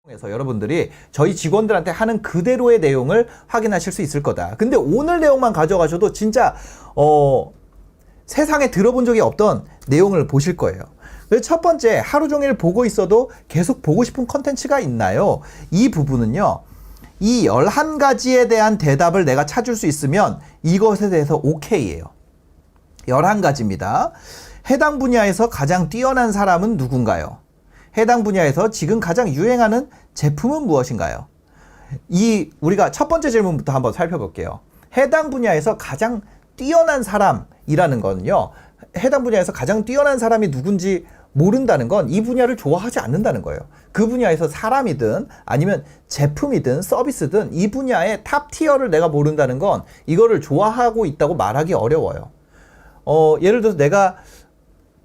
그래서 여러분들이 저희 직원들한테 하는 그대로의 내용을 확인하실 수 있을 거다. 근데 오늘 내용만 가져가셔도 진짜 세상에 들어본 적이 없던 내용을 보실 거예요. 그래서 첫 번째, 하루 종일 보고 있어도 계속 보고 싶은 컨텐츠가 있나요? 이 부분은요, 이 11가지에 대한 대답을 내가 찾을 수 있으면 이것에 대해서 오케이예요. 11가지입니다. 해당 분야에서 가장 뛰어난 사람은 누군가요? 해당 분야에서 지금 가장 유행하는 제품은 무엇인가요? 우리가 첫 번째 질문부터 한번 살펴볼게요. 해당 분야에서 가장 뛰어난 사람이라는 거는요, 해당 분야에서 가장 뛰어난 사람이 누군지 모른다는 건 이 분야를 좋아하지 않는다는 거예요. 그 분야에서 사람이든 아니면 제품이든 서비스든 이 분야의 탑 티어를 내가 모른다는 건 이거를 좋아하고 있다고 말하기 어려워요. 예를 들어서 내가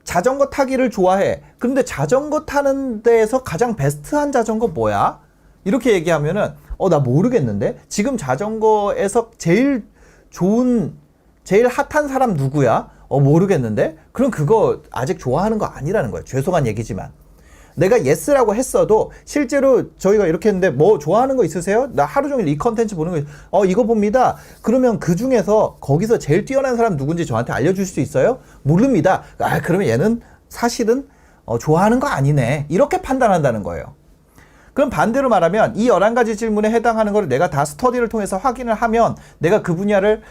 자전거 타기를 좋아해. 그런데 자전거 타는 데에서 가장 베스트한 자전거 뭐야? 이렇게 얘기하면은 나 모르겠는데? 지금 자전거에서 제일 좋은, 제일 핫한 사람 누구야? 모르겠는데? 그럼 그거 아직 좋아하는 거 아니라는 거예요. 죄송한 얘기지만. 내가 예스라고 했어도 실제로 저희가 이렇게 했는데 뭐 좋아하는 거 있으세요? 나 하루 종일 이 컨텐츠 보는 거 이거 봅니다. 그러면 그 중에서 거기서 제일 뛰어난 사람 누군지 저한테 알려줄 수 있어요? 모릅니다. 그러면 얘는 사실은 좋아하는 거 아니네. 이렇게 판단한다는 거예요. 그럼 반대로 말하면 이 11가지 질문에 해당하는 걸 내가 다 스터디를 통해서 확인을 하면 내가 그 분야를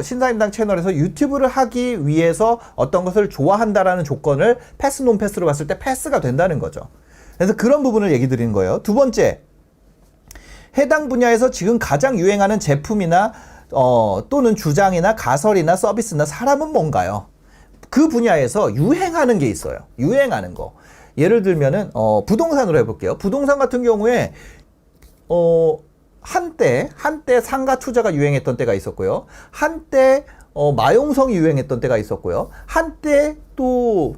신사임당 채널에서 유튜브를 하기 위해서 어떤 것을 좋아한다라는 조건을 패스 논패스로 봤을 때 패스가 된다는 거죠. 그래서 그런 부분을 얘기 드리는 거예요. 두 번째, 해당 분야에서 지금 가장 유행하는 제품이나 또는 주장이나 가설이나 서비스나 사람은 뭔가요? 그 분야에서 유행하는 게 있어요. 유행하는 거. 예를 들면은 부동산으로 해볼게요. 부동산 같은 경우에 한때 상가 투자가 유행했던 때가 있었고요. 한때 마용성이 유행했던 때가 있었고요. 한때 또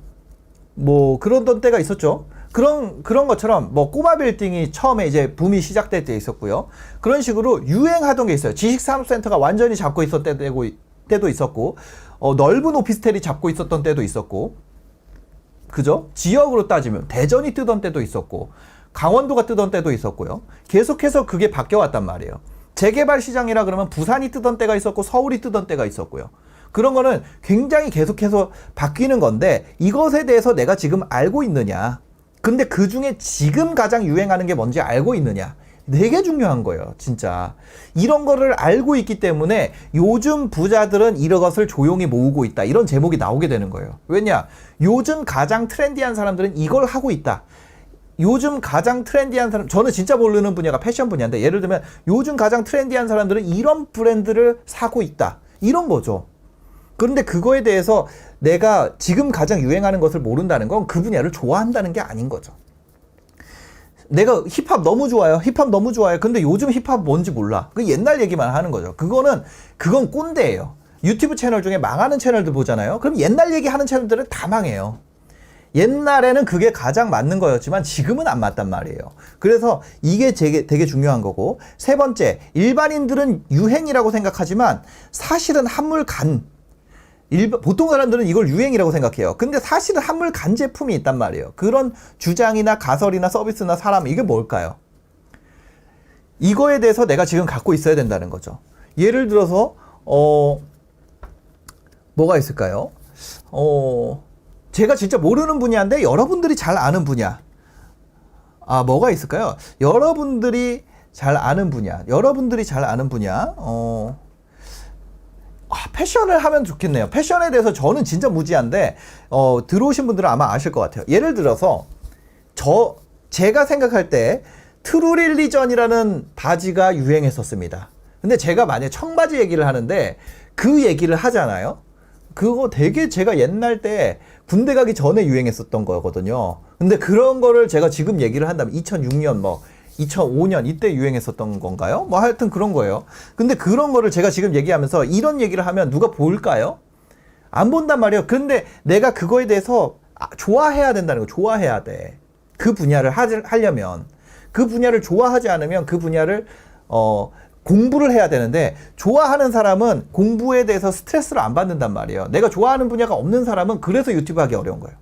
뭐 그러던 때가 있었죠. 그런 것처럼 뭐 꼬마 빌딩이 처음에 이제 붐이 시작될 때 있었고요. 그런 식으로 유행하던 게 있어요. 지식산업센터가 완전히 잡고 있었던 때도 있었고, 넓은 오피스텔이 잡고 있었던 때도 있었고, 그죠? 지역으로 따지면 대전이 뜨던 때도 있었고 강원도가 뜨던 때도 있었고요. 계속해서 그게 바뀌어왔단 말이에요. 재개발 시장이라 그러면 부산이 뜨던 때가 있었고 서울이 뜨던 때가 있었고요. 그런 거는 굉장히 계속해서 바뀌는 건데 이것에 대해서 내가 지금 알고 있느냐, 근데 그 중에 지금 가장 유행하는 게 뭔지 알고 있느냐, 되게 중요한 거예요. 진짜 이런 거를 알고 있기 때문에 요즘 부자들은 이런 것을 조용히 모으고 있다, 이런 제목이 나오게 되는 거예요. 왜냐, 요즘 가장 트렌디한 사람들은 이걸 하고 있다. 요즘 가장 트렌디한 사람, 저는 진짜 모르는 분야가 패션 분야인데 예를 들면 요즘 가장 트렌디한 사람들은 이런 브랜드를 사고 있다, 이런 거죠. 그런데 그거에 대해서 내가 지금 가장 유행하는 것을 모른다는 건 그 분야를 좋아한다는 게 아닌 거죠. 내가 힙합 너무 좋아요. 힙합 너무 좋아요. 근데 요즘 힙합 뭔지 몰라. 그 옛날 얘기만 하는 거죠. 그건 꼰대예요. 유튜브 채널 중에 망하는 채널들 보잖아요. 그럼 옛날 얘기하는 채널들은 다 망해요. 옛날에는 그게 가장 맞는 거였지만 지금은 안 맞단 말이에요. 그래서 이게 되게 중요한 거고, 세 번째, 일반인들은 유행이라고 생각하지만 사실은 보통 사람들은 이걸 유행이라고 생각해요. 근데 사실은 한물 간 제품이 있단 말이에요. 그런 주장이나 가설이나 서비스나 사람, 이게 뭘까요? 이거에 대해서 내가 지금 갖고 있어야 된다는 거죠. 예를 들어서 뭐가 있을까요? 제가 진짜 모르는 분야인데 여러분들이 잘 아는 분야. 뭐가 있을까요? 여러분들이 잘 아는 분야. 패션을 하면 좋겠네요. 패션에 대해서 저는 진짜 무지한데 들어오신 분들은 아마 아실 것 같아요. 예를 들어서 제가 생각할 때 트루릴리전이라는 바지가 유행했었습니다. 근데 제가 만약에 청바지 얘기를 하는데 그 얘기를 하잖아요. 그거 되게 제가 옛날 때 군대 가기 전에 유행했었던 거거든요. 근데 그런 거를 제가 지금 얘기를 한다면 2006년 2005년 이때 유행했었던 건가요? 하여튼 그런 거예요. 근데 그런 거를 제가 지금 얘기하면서 이런 얘기를 하면 누가 볼까요? 안 본단 말이에요. 근데 내가 그거에 대해서 좋아해야 된다는 거. 좋아해야 돼. 그 분야를 하려면. 그 분야를 좋아하지 않으면 그 분야를 공부를 해야 되는데, 좋아하는 사람은 공부에 대해서 스트레스를 안 받는단 말이에요. 내가 좋아하는 분야가 없는 사람은 그래서 유튜브 하기 어려운 거예요.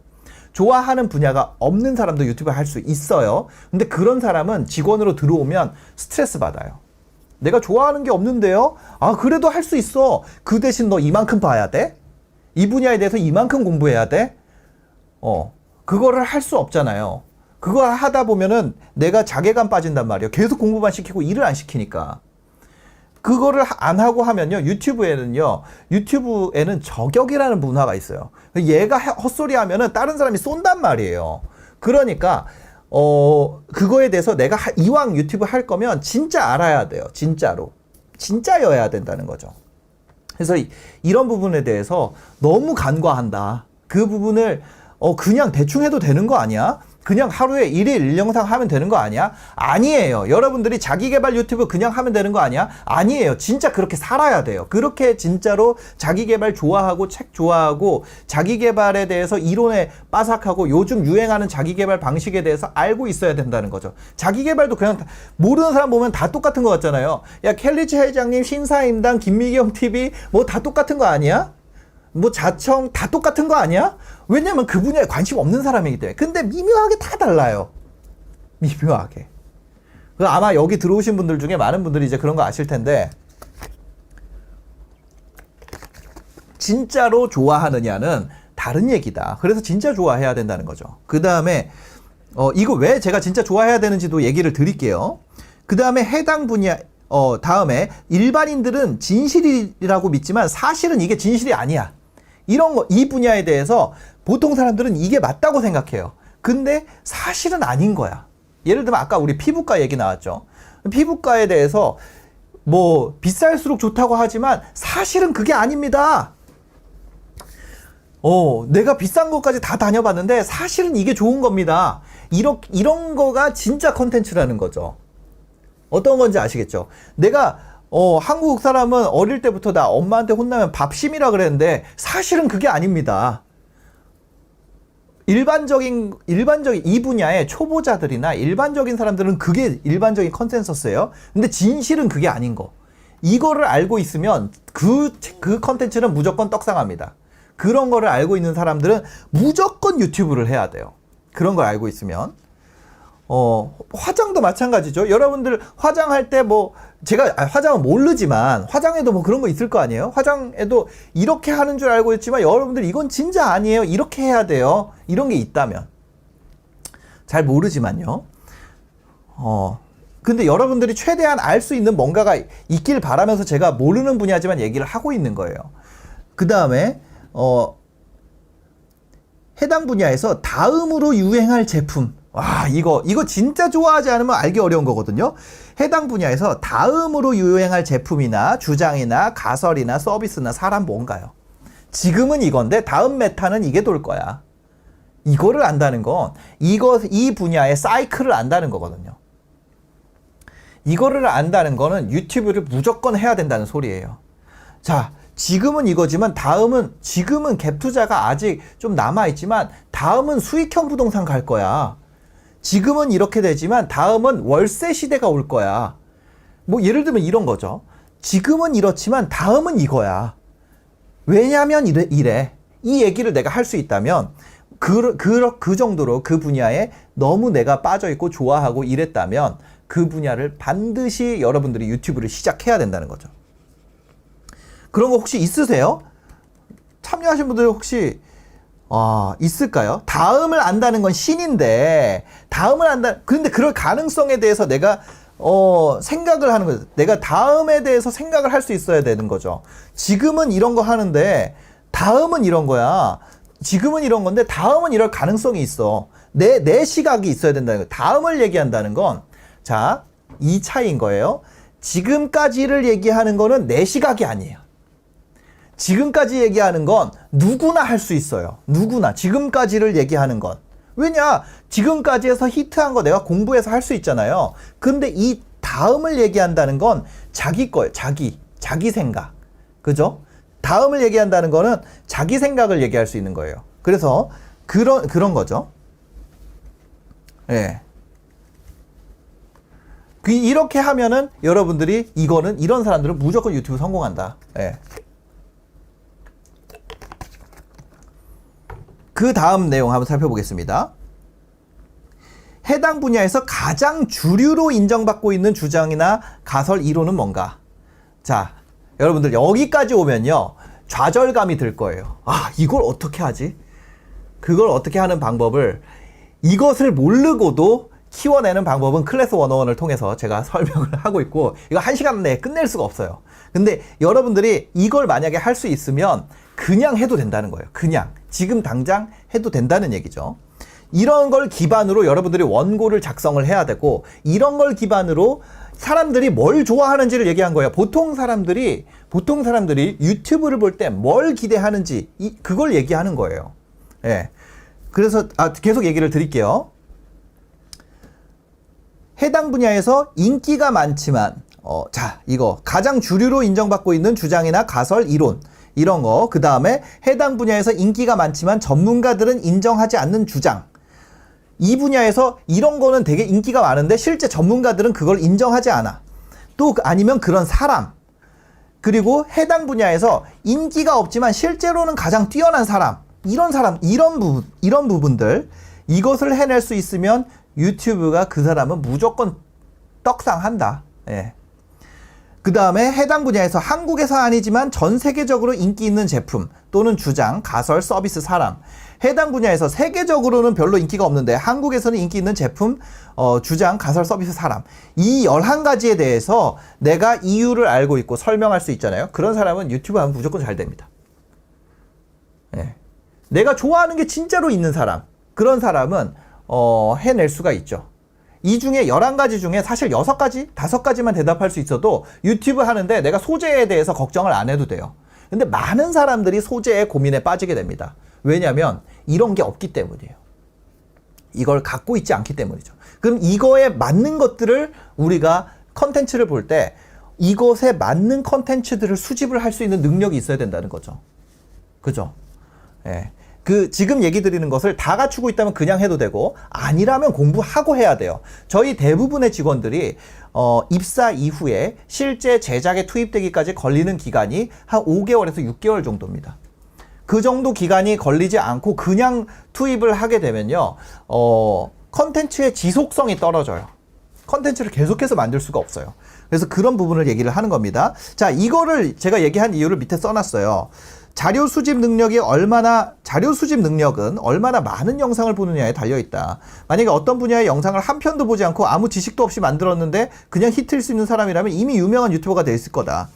좋아하는 분야가 없는 사람도 유튜브 할 수 있어요. 근데 그런 사람은 직원으로 들어오면 스트레스 받아요. 내가 좋아하는 게 없는데요? 아, 그래도 할 수 있어. 그 대신 너 이만큼 봐야 돼? 이 분야에 대해서 이만큼 공부해야 돼? 그거를 할 수 없잖아요. 그거 하다 보면은 내가 자괴감 빠진단 말이에요. 계속 공부만 시키고 일을 안 시키니까. 그거를 안 하고 하면요, 유튜브에는 저격이라는 문화가 있어요. 얘가 헛소리 하면은 다른 사람이 쏜단 말이에요. 그러니까, 그거에 대해서 내가 이왕 유튜브 할 거면 진짜 알아야 돼요. 진짜로. 진짜여야 된다는 거죠. 그래서 이런 부분에 대해서 너무 간과한다. 그 부분을, 그냥 대충 해도 되는 거 아니야? 그냥 하루에 1일 1영상 하면 되는 거 아니야? 아니에요. 여러분들이 자기계발 유튜브 그냥 하면 되는 거 아니야? 아니에요. 진짜 그렇게 살아야 돼요. 그렇게 진짜로 자기계발 좋아하고 책 좋아하고 자기계발에 대해서 이론에 빠삭하고 요즘 유행하는 자기계발 방식에 대해서 알고 있어야 된다는 거죠. 자기계발도 그냥 모르는 사람 보면 다 똑같은 거 같잖아요. 야, 켈리치 회장님, 신사임당, 김미경 TV 뭐 다 똑같은 거 아니야? 뭐 자청 다 똑같은 거 아니야? 왜냐면 그 분야에 관심 없는 사람이기 때문에. 근데 미묘하게 다 달라요. 미묘하게. 아마 여기 들어오신 분들 중에 많은 분들이 이제 그런 거 아실 텐데, 진짜로 좋아하느냐는 다른 얘기다. 그래서 진짜 좋아해야 된다는 거죠. 그 다음에 이거 왜 제가 진짜 좋아해야 되는지도 얘기를 드릴게요. 그 다음에 해당 분야 다음에 일반인들은 진실이라고 믿지만 사실은 이게 진실이 아니야. 이런 거, 이 분야에 대해서 보통 사람들은 이게 맞다고 생각해요. 근데 사실은 아닌 거야. 예를 들면 아까 우리 피부과 얘기 나왔죠. 피부과에 대해서 뭐 비쌀수록 좋다고 하지만 사실은 그게 아닙니다. 내가 비싼 것까지 다 다녀봤는데 사실은 이게 좋은 겁니다. 이런 거가 진짜 컨텐츠라는 거죠. 어떤 건지 아시겠죠? 내가 한국 사람은 어릴 때부터 나 엄마한테 혼나면 밥심이라 그랬는데 사실은 그게 아닙니다. 일반적인 이 분야의 초보자들이나 일반적인 사람들은 그게 일반적인 컨센서스예요. 근데 진실은 그게 아닌 거. 이거를 알고 있으면 그 컨텐츠는 무조건 떡상합니다. 그런 거를 알고 있는 사람들은 무조건 유튜브를 해야 돼요. 그런 걸 알고 있으면. 화장도 마찬가지죠. 여러분들 화장할 때 뭐, 제가 화장은 모르지만, 화장에도 뭐 그런 거 있을 거 아니에요? 화장에도 이렇게 하는 줄 알고 있지만, 여러분들 이건 진짜 아니에요. 이렇게 해야 돼요. 이런 게 있다면. 잘 모르지만요. 근데 여러분들이 최대한 알 수 있는 뭔가가 있길 바라면서 제가 모르는 분야지만 얘기를 하고 있는 거예요. 그 다음에, 해당 분야에서 다음으로 유행할 제품. 와, 이거 진짜 좋아하지 않으면 알기 어려운 거거든요. 해당 분야에서 다음으로 유행할 제품이나 주장이나 가설이나 서비스나 사람 뭔가요? 지금은 이건데 다음 메타는 이게 돌 거야. 이거를 안다는 건 이 분야의 사이클을 안다는 거거든요. 이거를 안다는 거는 유튜브를 무조건 해야 된다는 소리예요. 자, 지금은 이거지만 지금은 갭 투자가 아직 좀 남아있지만 다음은 수익형 부동산 갈 거야. 지금은 이렇게 되지만 다음은 월세 시대가 올 거야. 뭐 예를 들면 이런 거죠. 지금은 이렇지만 다음은 이거야. 왜냐면 이래. 이 얘기를 내가 할 수 있다면 그 정도로 그 분야에 너무 내가 빠져있고 좋아하고 이랬다면 그 분야를 반드시 여러분들이 유튜브를 시작해야 된다는 거죠. 그런 거 혹시 있으세요? 참여하신 분들 혹시 있을까요? 다음을 안다는 건 신인데 근데 그럴 가능성에 대해서 내가 생각을 하는 거죠. 내가 다음에 대해서 생각을 할 수 있어야 되는 거죠. 지금은 이런 거 하는데 다음은 이런 거야. 지금은 이런 건데 다음은 이럴 가능성이 있어. 내 시각이 있어야 된다는 거예요. 다음을 얘기한다는 건 자, 이 차이인 거예요. 지금까지를 얘기하는 거는 내 시각이 아니에요. 지금까지 얘기하는 건 누구나 할 수 있어요. 누구나. 지금까지를 얘기하는 건. 왜냐? 지금까지 해서 히트한 거 내가 공부해서 할 수 있잖아요. 근데 이 다음을 얘기한다는 건 자기 거예요. 자기 생각. 그죠? 다음을 얘기한다는 거는 자기 생각을 얘기할 수 있는 거예요. 그래서 그런 거죠. 예. 이렇게 하면은 여러분들이 이런 사람들은 무조건 유튜브 성공한다. 예. 그 다음 내용 한번 살펴보겠습니다. 해당 분야에서 가장 주류로 인정받고 있는 주장이나 가설 이론은 뭔가? 자, 여러분들 여기까지 오면요. 좌절감이 들 거예요. 아, 이걸 어떻게 하지? 그걸 어떻게 하는 방법을 이것을 모르고도 키워내는 방법은 클래스 101을 통해서 제가 설명을 하고 있고 이거 1시간 내에 끝낼 수가 없어요. 근데 여러분들이 이걸 만약에 할 수 있으면 그냥 해도 된다는 거예요. 그냥 지금 당장 해도 된다는 얘기죠. 이런 걸 기반으로 여러분들이 원고를 작성을 해야 되고 이런 걸 기반으로 사람들이 뭘 좋아하는지를 얘기한 거예요. 보통 사람들이 유튜브를 볼 때 뭘 기대하는지 그걸 얘기하는 거예요. 예. 그래서 계속 얘기를 드릴게요. 해당 분야에서 인기가 많지만 자, 이거 가장 주류로 인정받고 있는 주장이나 가설, 이론 이런 거. 그 다음에 해당 분야에서 인기가 많지만 전문가들은 인정하지 않는 주장. 이 분야에서 이런 거는 되게 인기가 많은데 실제 전문가들은 그걸 인정하지 않아. 또 아니면 그런 사람. 그리고 해당 분야에서 인기가 없지만 실제로는 가장 뛰어난 사람. 이런 부분들. 이것을 해낼 수 있으면 유튜브가 그 사람은 무조건 떡상한다. 예. 그 다음에 해당 분야에서 한국에서 아니지만 전 세계적으로 인기 있는 제품 또는 주장, 가설, 서비스, 사람. 해당 분야에서 세계적으로는 별로 인기가 없는데 한국에서는 인기 있는 제품, 주장, 가설, 서비스, 사람. 이 11가지에 대해서 내가 이유를 알고 있고 설명할 수 있잖아요. 그런 사람은 유튜브 하면 무조건 잘 됩니다. 예. 내가 좋아하는 게 진짜로 있는 사람. 그런 사람은 해낼 수가 있죠. 이 중에 11가지 중에 사실 6가지, 5가지만 대답할 수 있어도 유튜브 하는데 내가 소재에 대해서 걱정을 안 해도 돼요. 근데 많은 사람들이 소재의 고민에 빠지게 됩니다. 왜냐하면 이런 게 없기 때문이에요. 이걸 갖고 있지 않기 때문이죠. 그럼 이거에 맞는 것들을 우리가 컨텐츠를 볼 때 이것에 맞는 컨텐츠들을 수집을 할 수 있는 능력이 있어야 된다는 거죠. 그죠? 예. 지금 얘기 드리는 것을 다 갖추고 있다면 그냥 해도 되고 아니라면 공부하고 해야 돼요. 저희 대부분의 직원들이 입사 이후에 실제 제작에 투입되기까지 걸리는 기간이 한 5개월에서 6개월 정도입니다. 그 정도 기간이 걸리지 않고 그냥 투입을 하게 되면요. 컨텐츠의 지속성이 떨어져요. 컨텐츠를 계속해서 만들 수가 없어요. 그래서 그런 부분을 얘기를 하는 겁니다. 자, 이거를 제가 얘기한 이유를 밑에 써놨어요. 자료 수집 능력은 얼마나 많은 영상을 보느냐에 달려있다. 만약에 어떤 분야의 영상을 한 편도 보지 않고 아무 지식도 없이 만들었는데 그냥 히트일 수 있는 사람이라면 이미 유명한 유튜버가 돼 있을 거다.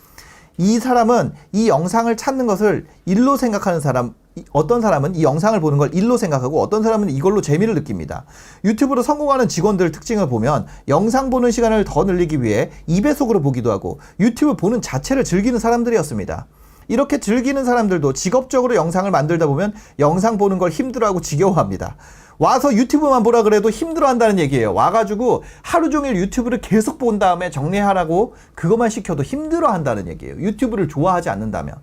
이 사람은 이 영상을 찾는 것을 일로 생각하는 사람, 어떤 사람은 이 영상을 보는 걸 일로 생각하고 어떤 사람은 이걸로 재미를 느낍니다. 유튜브로 성공하는 직원들 특징을 보면 영상 보는 시간을 더 늘리기 위해 2배속으로 보기도 하고 유튜브 보는 자체를 즐기는 사람들이었습니다. 이렇게 즐기는 사람들도 직업적으로 영상을 만들다 보면 영상 보는 걸 힘들어하고 지겨워합니다. 와서 유튜브만 보라 그래도 힘들어한다는 얘기예요. 와가지고 하루 종일 유튜브를 계속 본 다음에 정리하라고 그것만 시켜도 힘들어한다는 얘기예요. 유튜브를 좋아하지 않는다면.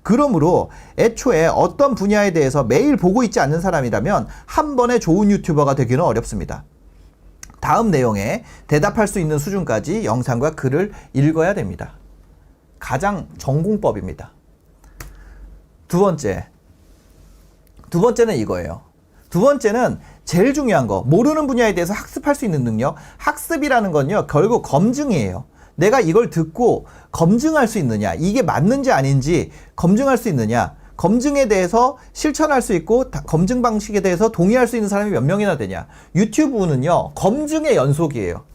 그러므로 애초에 어떤 분야에 대해서 매일 보고 있지 않는 사람이라면 한 번에 좋은 유튜버가 되기는 어렵습니다. 다음 내용에 대답할 수 있는 수준까지 영상과 글을 읽어야 됩니다. 가장 전공법입니다. 두 번째는 이거예요. 두 번째는 제일 중요한 거, 모르는 분야에 대해서 학습할 수 있는 능력. 학습이라는 건요, 결국 검증이에요. 내가 이걸 듣고 검증할 수 있느냐, 이게 맞는지 아닌지 검증할 수 있느냐, 검증에 대해서 실천할 수 있고 검증 방식에 대해서 동의할 수 있는 사람이 몇 명이나 되냐. 유튜브는요, 검증의 연속이에요.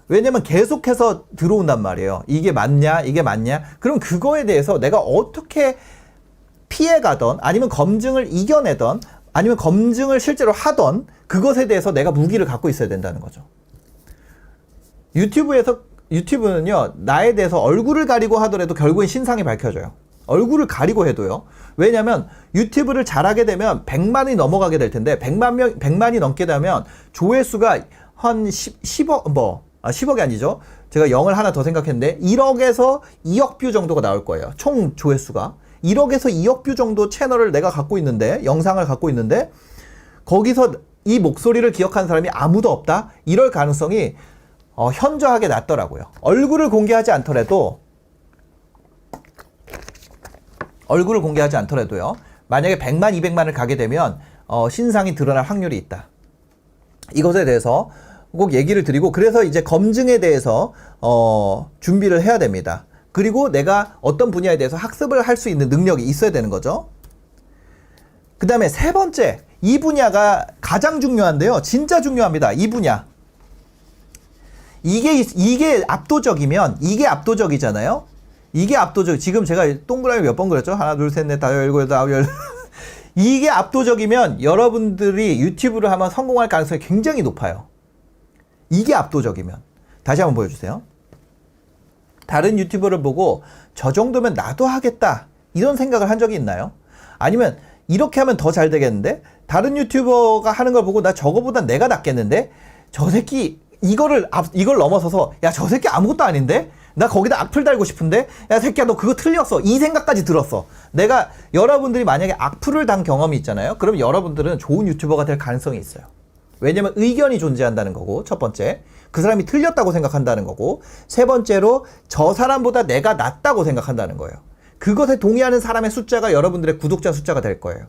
왜냐면 계속해서 들어온단 말이에요. 이게 맞냐, 이게 맞냐. 그럼 그거에 대해서 내가 어떻게 피해가던 아니면 검증을 이겨내던 아니면 검증을 실제로 하던 그것에 대해서 내가 무기를 갖고 있어야 된다는 거죠. 유튜브는요, 나에 대해서 얼굴을 가리고 하더라도 결국엔 신상이 밝혀져요. 얼굴을 가리고 해도요. 왜냐면 유튜브를 잘하게 되면 100만이 넘어가게 될 텐데 100만이 넘게 되면 조회수가 한 10억이 아니죠. 제가 0을 하나 더 생각했는데 1억에서 2억 뷰 정도가 나올 거예요. 총 조회수가. 1억에서 2억 뷰 정도 채널을 내가 갖고 있는데, 영상을 갖고 있는데, 거기서 이 목소리를 기억하는 사람이 아무도 없다? 이럴 가능성이 현저하게 낮더라고요. 얼굴을 공개하지 않더라도요. 만약에 100만, 200만을 가게 되면 신상이 드러날 확률이 있다. 이것에 대해서 꼭 얘기를 드리고, 그래서 이제 검증에 대해서 준비를 해야 됩니다. 그리고 내가 어떤 분야에 대해서 학습을 할 수 있는 능력이 있어야 되는 거죠. 그 다음에 세 번째, 이 분야가 가장 중요한데요. 진짜 중요합니다. 이 분야. 이게 압도적이면, 이게 압도적이잖아요. 이게 압도적. 지금 제가 동그라미 몇 번 그렸죠? 하나, 둘, 셋, 넷, 다섯, 일곱, 여덟, 아홉, 열. 이게 압도적이면 여러분들이 유튜브를 하면 성공할 가능성이 굉장히 높아요. 이게 압도적이면. 다시 한번 보여주세요. 다른 유튜버를 보고 저 정도면 나도 하겠다, 이런 생각을 한 적이 있나요? 아니면 이렇게 하면 더 잘 되겠는데? 다른 유튜버가 하는 걸 보고 나 저거보다 내가 낫겠는데? 저 새끼 이걸 넘어서서 야, 저 새끼 아무것도 아닌데? 나 거기다 악플 달고 싶은데? 야, 새끼야, 너 그거 틀렸어. 이 생각까지 들었어. 내가, 여러분들이 만약에 악플을 단 경험이 있잖아요. 그럼 여러분들은 좋은 유튜버가 될 가능성이 있어요. 왜냐면 의견이 존재한다는 거고, 첫 번째. 그 사람이 틀렸다고 생각한다는 거고, 세 번째로 저 사람보다 내가 낫다고 생각한다는 거예요. 그것에 동의하는 사람의 숫자가 여러분들의 구독자 숫자가 될 거예요.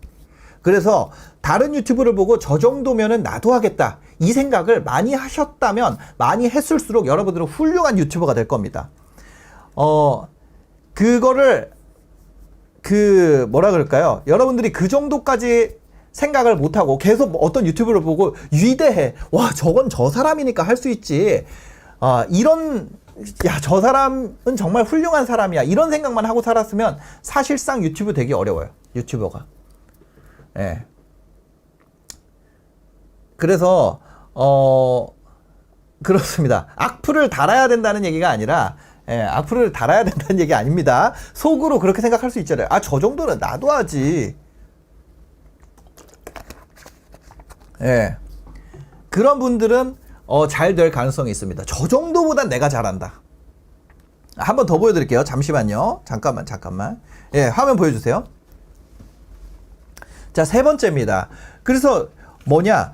그래서 다른 유튜브를 보고 저 정도면은 나도 하겠다, 이 생각을 많이 하셨다면, 많이 했을수록 여러분들은 훌륭한 유튜버가 될 겁니다. 그거를 뭐라 그럴까요? 여러분들이 그 정도까지 생각을 못하고 계속 어떤 유튜브를 보고 위대해, 와, 저건 저 사람이니까 할 수 있지, 야, 저 사람은 정말 훌륭한 사람이야, 이런 생각만 하고 살았으면 사실상 유튜브 되기 어려워요. 유튜버가. 예. 그래서 그렇습니다. 악플을 달아야 된다는 얘기가 아니라, 악플을 달아야 된다는 얘기 아닙니다. 속으로 그렇게 생각할 수 있잖아요. 아, 저 정도는 나도 하지. 예. 그런 분들은 잘 될 가능성이 있습니다. 저 정도보단 내가 잘한다. 한 번 더 보여드릴게요. 잠시만요. 잠깐만. 예, 화면 보여주세요. 자, 세 번째입니다. 그래서 뭐냐,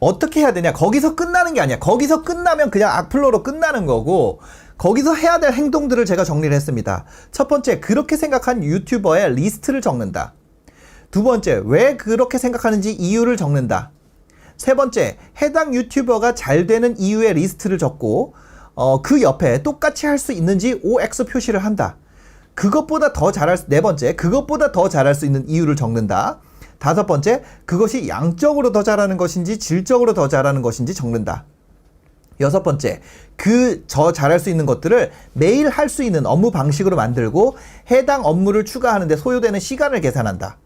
어떻게 해야 되냐, 거기서 끝나는 게 아니야. 거기서 끝나면 그냥 악플러로 끝나는 거고, 거기서 해야 될 행동들을 제가 정리를 했습니다. 첫 번째, 그렇게 생각한 유튜버의 리스트를 적는다. 두 번째, 왜 그렇게 생각하는지 이유를 적는다. 세 번째, 해당 유튜버가 잘 되는 이유의 리스트를 적고, 그 옆에 똑같이 할 수 있는지 OX 표시를 한다. 네 번째, 그것보다 더 잘할 수 있는 이유를 적는다. 다섯 번째, 그것이 양적으로 더 잘하는 것인지 질적으로 더 잘하는 것인지 적는다. 여섯 번째, 저 잘할 수 있는 것들을 매일 할 수 있는 업무 방식으로 만들고 해당 업무를 추가하는 데 소요되는 시간을 계산한다.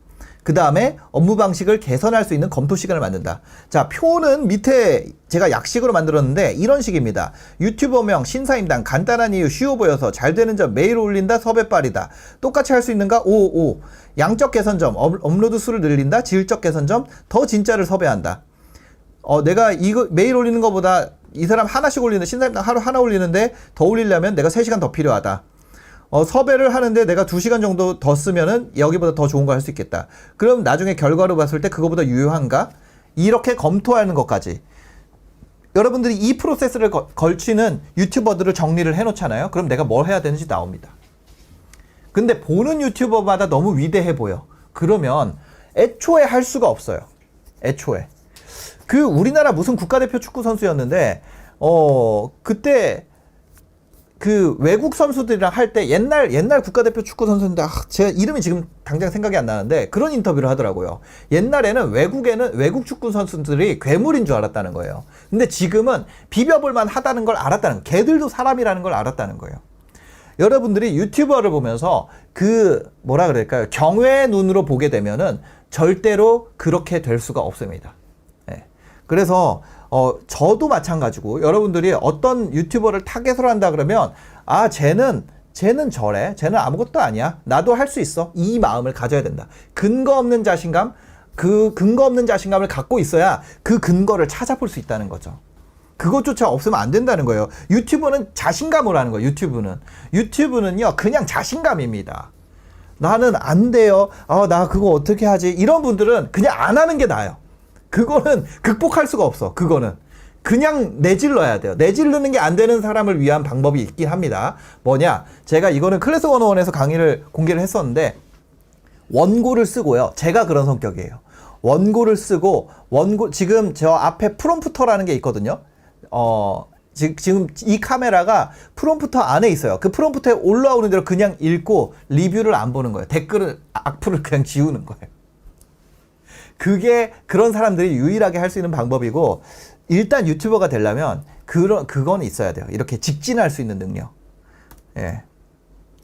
그 다음에 업무 방식을 개선할 수 있는 검토 시간을 만든다. 자, 표는 밑에 제가 약식으로 만들었는데 이런 식입니다. 유튜버명, 신사임당, 간단한 이유, 쉬워 보여서, 잘 되는 점, 매일 올린다, 섭외 빠르다. 똑같이 할 수 있는가? 5. 양적 개선점, 업로드 수를 늘린다. 질적 개선점, 더 진짜를 섭외한다. 내가 이거 매일 올리는 것보다 이 사람 하나씩 올리는, 신사임당 하루 하나 올리는데 더 올리려면 내가 3시간 더 필요하다. 섭외를 하는데 내가 2시간 정도 더 쓰면은 여기보다 더 좋은 거 할 수 있겠다. 그럼 나중에 결과로 봤을 때 그거보다 유효한가? 이렇게 검토하는 것까지. 여러분들이 이 프로세스를 걸치는 유튜버들을 정리를 해놓잖아요. 그럼 내가 뭘 해야 되는지 나옵니다. 근데 보는 유튜버마다 너무 위대해 보여. 그러면 애초에 할 수가 없어요. 애초에. 우리나라 무슨 국가대표 축구 선수였는데, 그때 외국 선수들이랑 할 때 옛날 국가대표 축구 선수인데, 제 이름이 지금 당장 생각이 안 나는데 그런 인터뷰를 하더라고요. 옛날에는 외국 축구 선수들이 괴물인 줄 알았다는 거예요. 근데 지금은 비벼볼만 하다는 걸 알았다는, 걔들도 사람이라는 걸 알았다는 거예요. 여러분들이 유튜버를 보면서 뭐라 그럴까요? 경외의 눈으로 보게 되면은 절대로 그렇게 될 수가 없습니다. 네. 그래서 저도 마찬가지고, 여러분들이 어떤 유튜버를 타겟으로 한다 그러면, 아, 쟤는 저래, 쟤는 아무것도 아니야, 나도 할 수 있어, 이 마음을 가져야 된다. 근거 없는 자신감을 갖고 있어야 그 근거를 찾아볼 수 있다는 거죠. 그것조차 없으면 안 된다는 거예요. 유튜브는 자신감으로 하는 거예요. 유튜브는요 그냥 자신감입니다. 나는 안 돼요, 나 그거 어떻게 하지, 이런 분들은 그냥 안 하는 게 나아요. 그거는 극복할 수가 없어. 그거는 그냥 내질러야 돼요. 내지르는 게 안 되는 사람을 위한 방법이 있긴 합니다. 뭐냐, 제가 이거는 클래스 101에서 강의를 공개를 했었는데, 원고를 쓰고요. 제가 그런 성격이에요. 원고를 쓰고 지금 저 앞에 프롬프터라는 게 있거든요. 지금 이 카메라가 프롬프터 안에 있어요. 그 프롬프터에 올라오는 대로 그냥 읽고 리뷰를 안 보는 거예요. 댓글을 악플을 그냥 지우는 거예요. 그게 그런 사람들이 유일하게 할 수 있는 방법이고, 일단 유튜버가 되려면 그건 있어야 돼요. 이렇게 직진할 수 있는 능력. 예.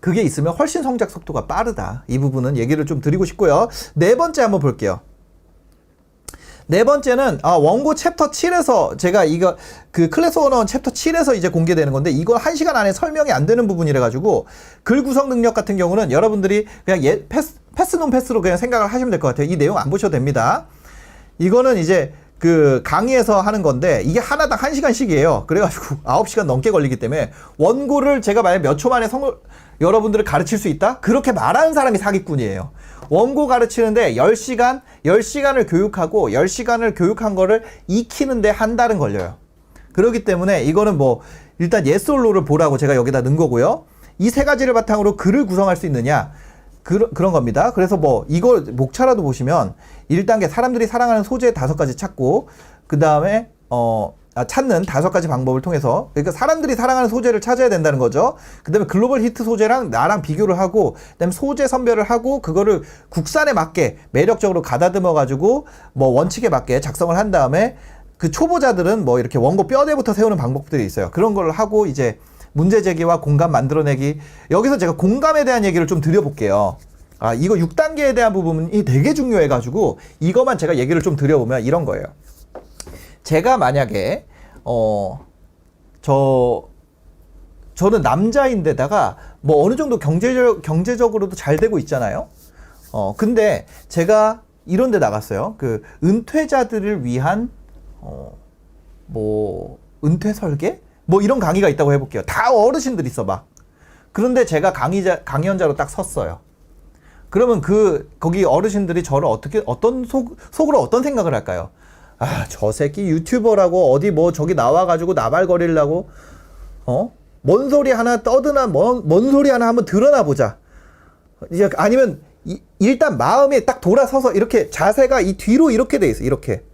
그게 있으면 훨씬 성장 속도가 빠르다. 이 부분은 얘기를 좀 드리고 싶고요. 네 번째 한번 볼게요. 네 번째는 원고 챕터 7에서 제가 이거 그 클래스 101 챕터 7에서 이제 공개되는 건데, 이거 1시간 안에 설명이 안 되는 부분이라 가지고 글 구성 능력 같은 경우는 여러분들이 그냥 패스놈 패스로 그냥 생각을 하시면 될 것 같아요. 이 내용 안 보셔도 됩니다. 이거는 이제 그 강의에서 하는 건데, 이게 하나당 1시간씩이에요. 그래가지고 9시간 넘게 걸리기 때문에, 원고를 제가 만약 몇 초 만에 여러분들을 가르칠 수 있다? 그렇게 말하는 사람이 사기꾼이에요. 원고 가르치는데 10시간을 교육하고 10시간을 교육한 거를 익히는데 한 달은 걸려요. 그렇기 때문에 이거는 뭐 일단 yes or no를 보라고 제가 여기다 넣은 거고요. 이 세 가지를 바탕으로 글을 구성할 수 있느냐, 그런 겁니다. 그래서 뭐 이거 목차라도 보시면 1단계 사람들이 사랑하는 소재 5가지 찾고, 그 다음에 찾는 5가지 방법을 통해서, 그러니까 사람들이 사랑하는 소재를 찾아야 된다는 거죠. 그 다음에 글로벌 히트 소재랑 나랑 비교를 하고, 그 다음에 소재 선별을 하고, 그거를 국산에 맞게 매력적으로 가다듬어 가지고 뭐 원칙에 맞게 작성을 한 다음에, 그 초보자들은 뭐 이렇게 원고 뼈대부터 세우는 방법들이 있어요. 그런 걸 하고 이제 문제 제기와 공감 만들어내기. 여기서 제가 공감에 대한 얘기를 좀 드려볼게요. 이거 6단계에 대한 부분이 되게 중요해가지고 이것만 제가 얘기를 좀 드려보면 이런 거예요. 제가 만약에 저는 남자인데다가 뭐 어느 정도 경제적으로도 잘 되고 있잖아요. 근데 제가 이런 데 나갔어요. 그 은퇴자들을 위한 뭐 은퇴 설계? 뭐 이런 강의가 있다고 해볼게요. 다 어르신들이 있어 막. 그런데 제가 강연자로 딱 섰어요. 그러면 거기 어르신들이 저를 속으로 어떤 생각을 할까요? 저 새끼 유튜버라고 어디 뭐 저기 나와가지고 나발거리려고, 뭔 소리 하나 떠드나, 뭔 소리 하나 한번 드러나 보자. 이제 아니면 일단 마음에 딱 돌아서서 이렇게 자세가 이 뒤로 이렇게 돼 있어. 이렇게.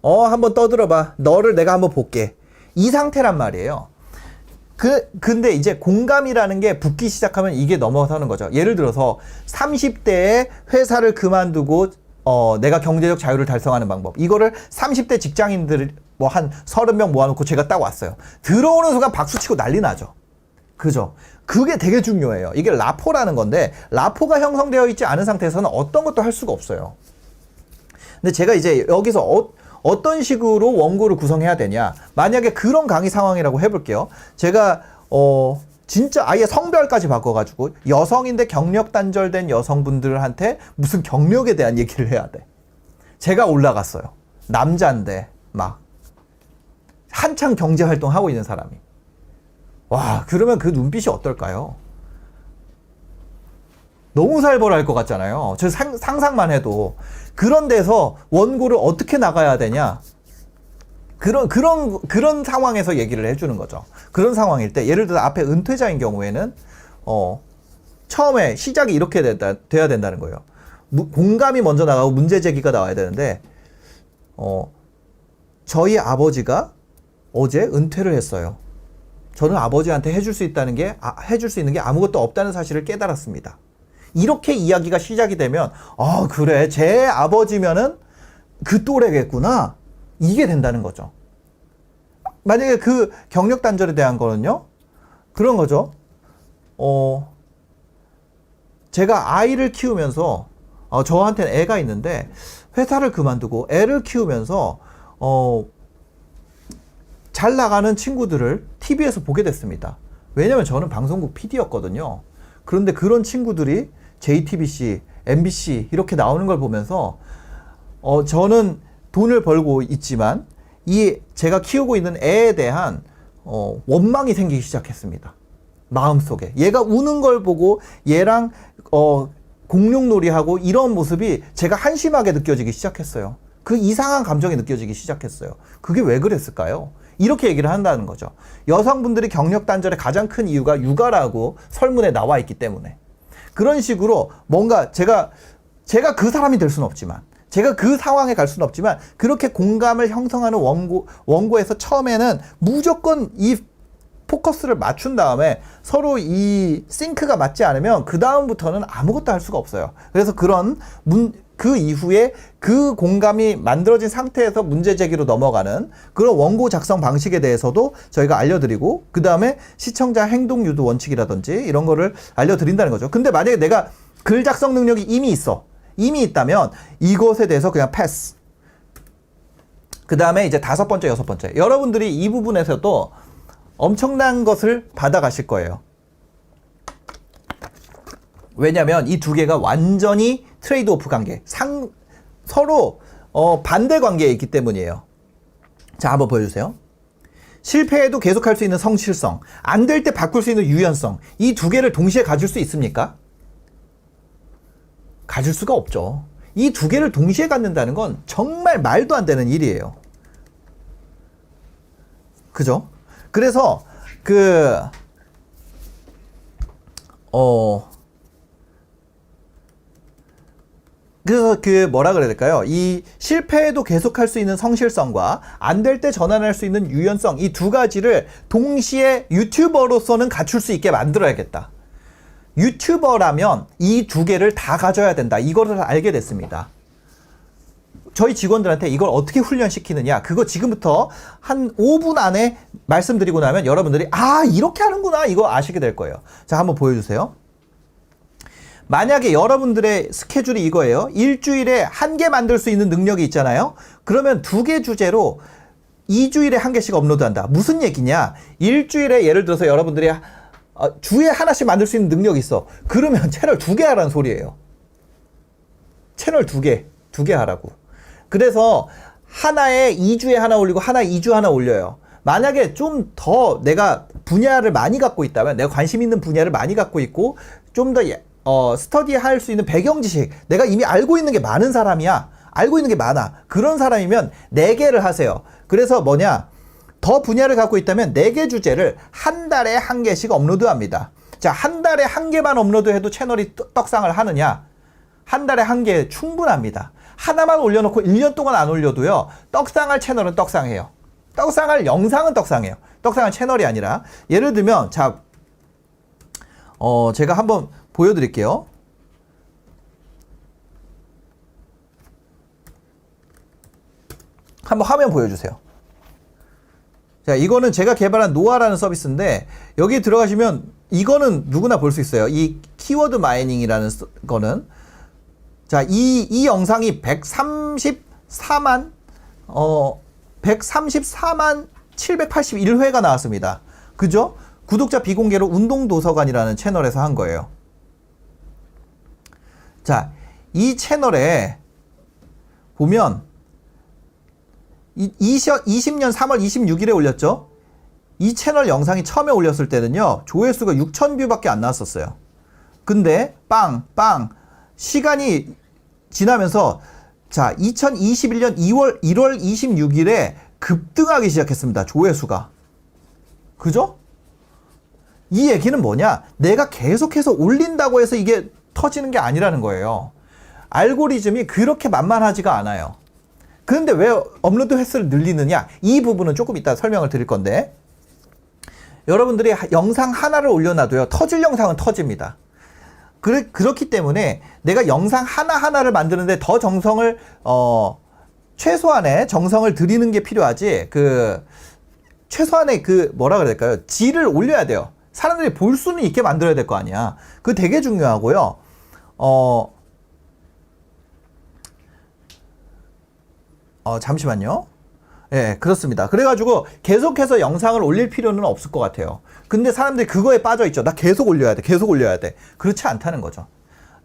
한번 떠들어봐. 너를 내가 한번 볼게. 이 상태란 말이에요. 근데 이제 공감이라는 게 붙기 시작하면 이게 넘어서는 거죠. 예를 들어서 30대에 회사를 그만두고 내가 경제적 자유를 달성하는 방법. 이거를 30대 직장인들 뭐 한 30명 모아놓고 제가 딱 왔어요. 들어오는 순간 박수치고 난리 나죠. 그죠? 그게 되게 중요해요. 이게 라포라는 건데, 라포가 형성되어 있지 않은 상태에서는 어떤 것도 할 수가 없어요. 근데 제가 이제 여기서 어떤 식으로 원고를 구성해야 되냐, 만약에 그런 강의 상황이라고 해볼게요. 제가 진짜 아예 성별까지 바꿔가지고 여성인데 경력 단절된 여성분들한테 무슨 경력에 대한 얘기를 해야 돼. 제가 올라갔어요. 남자인데 막 한창 경제활동 하고 있는 사람이. 와, 그러면 그 눈빛이 어떨까요? 너무 살벌할 것 같잖아요. 저 상상만 해도. 그런 데서 원고를 어떻게 나가야 되냐? 그런 상황에서 얘기를 해주는 거죠. 그런 상황일 때, 예를 들어 앞에 은퇴자인 경우에는, 처음에 시작이 이렇게 돼야 된다는 거예요. 공감이 먼저 나가고 문제 제기가 나와야 되는데, 저희 아버지가 어제 은퇴를 했어요. 저는 아버지한테 해줄 수 있는 게 아무것도 없다는 사실을 깨달았습니다. 이렇게 이야기가 시작이 되면, 그래, 제 아버지면은 그 또래겠구나. 이게 된다는 거죠. 만약에 그 경력 단절에 대한 거는요, 그런 거죠. 제가 아이를 키우면서, 저한테는 애가 있는데, 회사를 그만두고 애를 키우면서, 잘 나가는 친구들을 TV에서 보게 됐습니다. 왜냐면 저는 방송국 PD였거든요. 그런데 그런 친구들이 JTBC, MBC 이렇게 나오는 걸 보면서 저는 돈을 벌고 있지만 제가 키우고 있는 애에 대한 원망이 생기기 시작했습니다. 마음속에. 얘가 우는 걸 보고 얘랑 공룡놀이하고 이런 모습이 제가 한심하게 느껴지기 시작했어요. 그 이상한 감정이 느껴지기 시작했어요. 그게 왜 그랬을까요? 이렇게 얘기를 한다는 거죠. 여성분들이 경력 단절의 가장 큰 이유가 육아라고 설문에 나와 있기 때문에. 그런 식으로 뭔가 제가 그 사람이 될 수는 없지만 제가 그 상황에 갈 수는 없지만 그렇게 공감을 형성하는 원고에서 처음에는 무조건 이 포커스를 맞춘 다음에 서로 이 싱크가 맞지 않으면 그 다음부터는 아무것도 할 수가 없어요. 그래서 그 이후에 그 공감이 만들어진 상태에서 문제 제기로 넘어가는 그런 원고 작성 방식에 대해서도 저희가 알려드리고, 그 다음에 시청자 행동 유도 원칙이라든지 이런 거를 알려드린다는 거죠. 근데 만약에 내가 글 작성 능력이 이미 있다면 이것에 대해서 그냥 패스. 그 다음에 이제 5번째, 6번째. 여러분들이 이 부분에서도 엄청난 것을 받아가실 거예요. 왜냐면 이 두 개가 완전히 트레이드 오프 관계, 서로 반대 관계에 있기 때문이에요. 자, 한번 보여주세요. 실패해도 계속할 수 있는 성실성, 안 될 때 바꿀 수 있는 유연성, 이 두 개를 동시에 가질 수 있습니까? 가질 수가 없죠. 이 두 개를 동시에 갖는다는 건 정말 말도 안 되는 일이에요. 그죠? 그래서 뭐라 그래야 될까요? 이 실패해도 계속할 수 있는 성실성과 안 될 때 전환할 수 있는 유연성, 이 두 가지를 동시에 유튜버로서는 갖출 수 있게 만들어야겠다. 유튜버라면 이 두 개를 다 가져야 된다. 이거를 알게 됐습니다. 저희 직원들한테 이걸 어떻게 훈련시키느냐, 그거 지금부터 한 5분 안에 말씀드리고 나면 여러분들이 이렇게 하는구나, 이거 아시게 될 거예요. 자, 한번 보여주세요. 만약에 여러분들의 스케줄이 이거예요. 일주일에 1개 만들 수 있는 능력이 있잖아요. 그러면 2개 주제로 2주일에 1개씩 업로드한다. 무슨 얘기냐? 일주일에 예를 들어서 여러분들이 주에 하나씩 만들 수 있는 능력이 있어. 그러면 채널 2개 하라는 소리예요. 채널 2개 하라고. 그래서 하나에 2주에 하나 올리고 하나에 2주 하나 올려요. 만약에 좀 더 내가 분야를 많이 갖고 있다면, 내가 관심 있는 분야를 많이 갖고 있고 좀 더 스터디할 수 있는 배경 지식, 내가 이미 알고 있는 게 많은 사람이야. 알고 있는 게 많아. 그런 사람이면 4개를 하세요. 그래서 더 분야를 갖고 있다면 4개 주제를 한 달에 1개씩 업로드합니다. 자, 한 달에 1개만 업로드해도 채널이 떡상을 하느냐? 한 달에 1개 충분합니다. 하나만 올려놓고 1년 동안 안 올려도요, 떡상할 채널은 떡상해요. 떡상할 영상은 떡상해요. 떡상할 채널이 아니라. 예를 들면, 자, 제가 한번 보여드릴게요. 한번 화면 보여주세요. 자, 이거는 제가 개발한 노아라는 서비스인데, 여기 들어가시면 이거는 누구나 볼 수 있어요. 이 키워드 마이닝이라는 거는. 자, 이 영상이 134만 781회가 나왔습니다. 그죠? 구독자 비공개로 운동도서관이라는 채널에서 한 거예요. 자, 이 채널에 보면 20년 3월 26일에 올렸죠? 이 채널 영상이 처음에 올렸을 때는요, 조회수가 6,000뷰밖에 안 나왔었어요. 근데 시간이 지나면서, 자, 2021년 1월 26일에 급등하기 시작했습니다. 조회수가. 그죠? 이 얘기는 뭐냐? 내가 계속해서 올린다고 해서 이게 터지는 게 아니라는 거예요. 알고리즘이 그렇게 만만하지가 않아요. 그런데 왜 업로드 횟수를 늘리느냐? 이 부분은 조금 이따 설명을 드릴 건데, 여러분들이 영상 하나를 올려놔도요, 터질 영상은 터집니다. 그렇기 때문에 내가 영상 하나하나를 만드는데 더 정성을, 최소한의 정성을 들이는 게 필요하지, 최소한의 뭐라 그래야 될까요? 질을 올려야 돼요. 사람들이 볼 수는 있게 만들어야 될 거 아니야. 그거 되게 중요하고요. 잠시만요. 예, 그렇습니다. 그래가지고 계속해서 영상을 올릴 필요는 없을 것 같아요. 근데 사람들이 그거에 빠져있죠. 나 계속 올려야 돼. 계속 올려야 돼. 그렇지 않다는 거죠.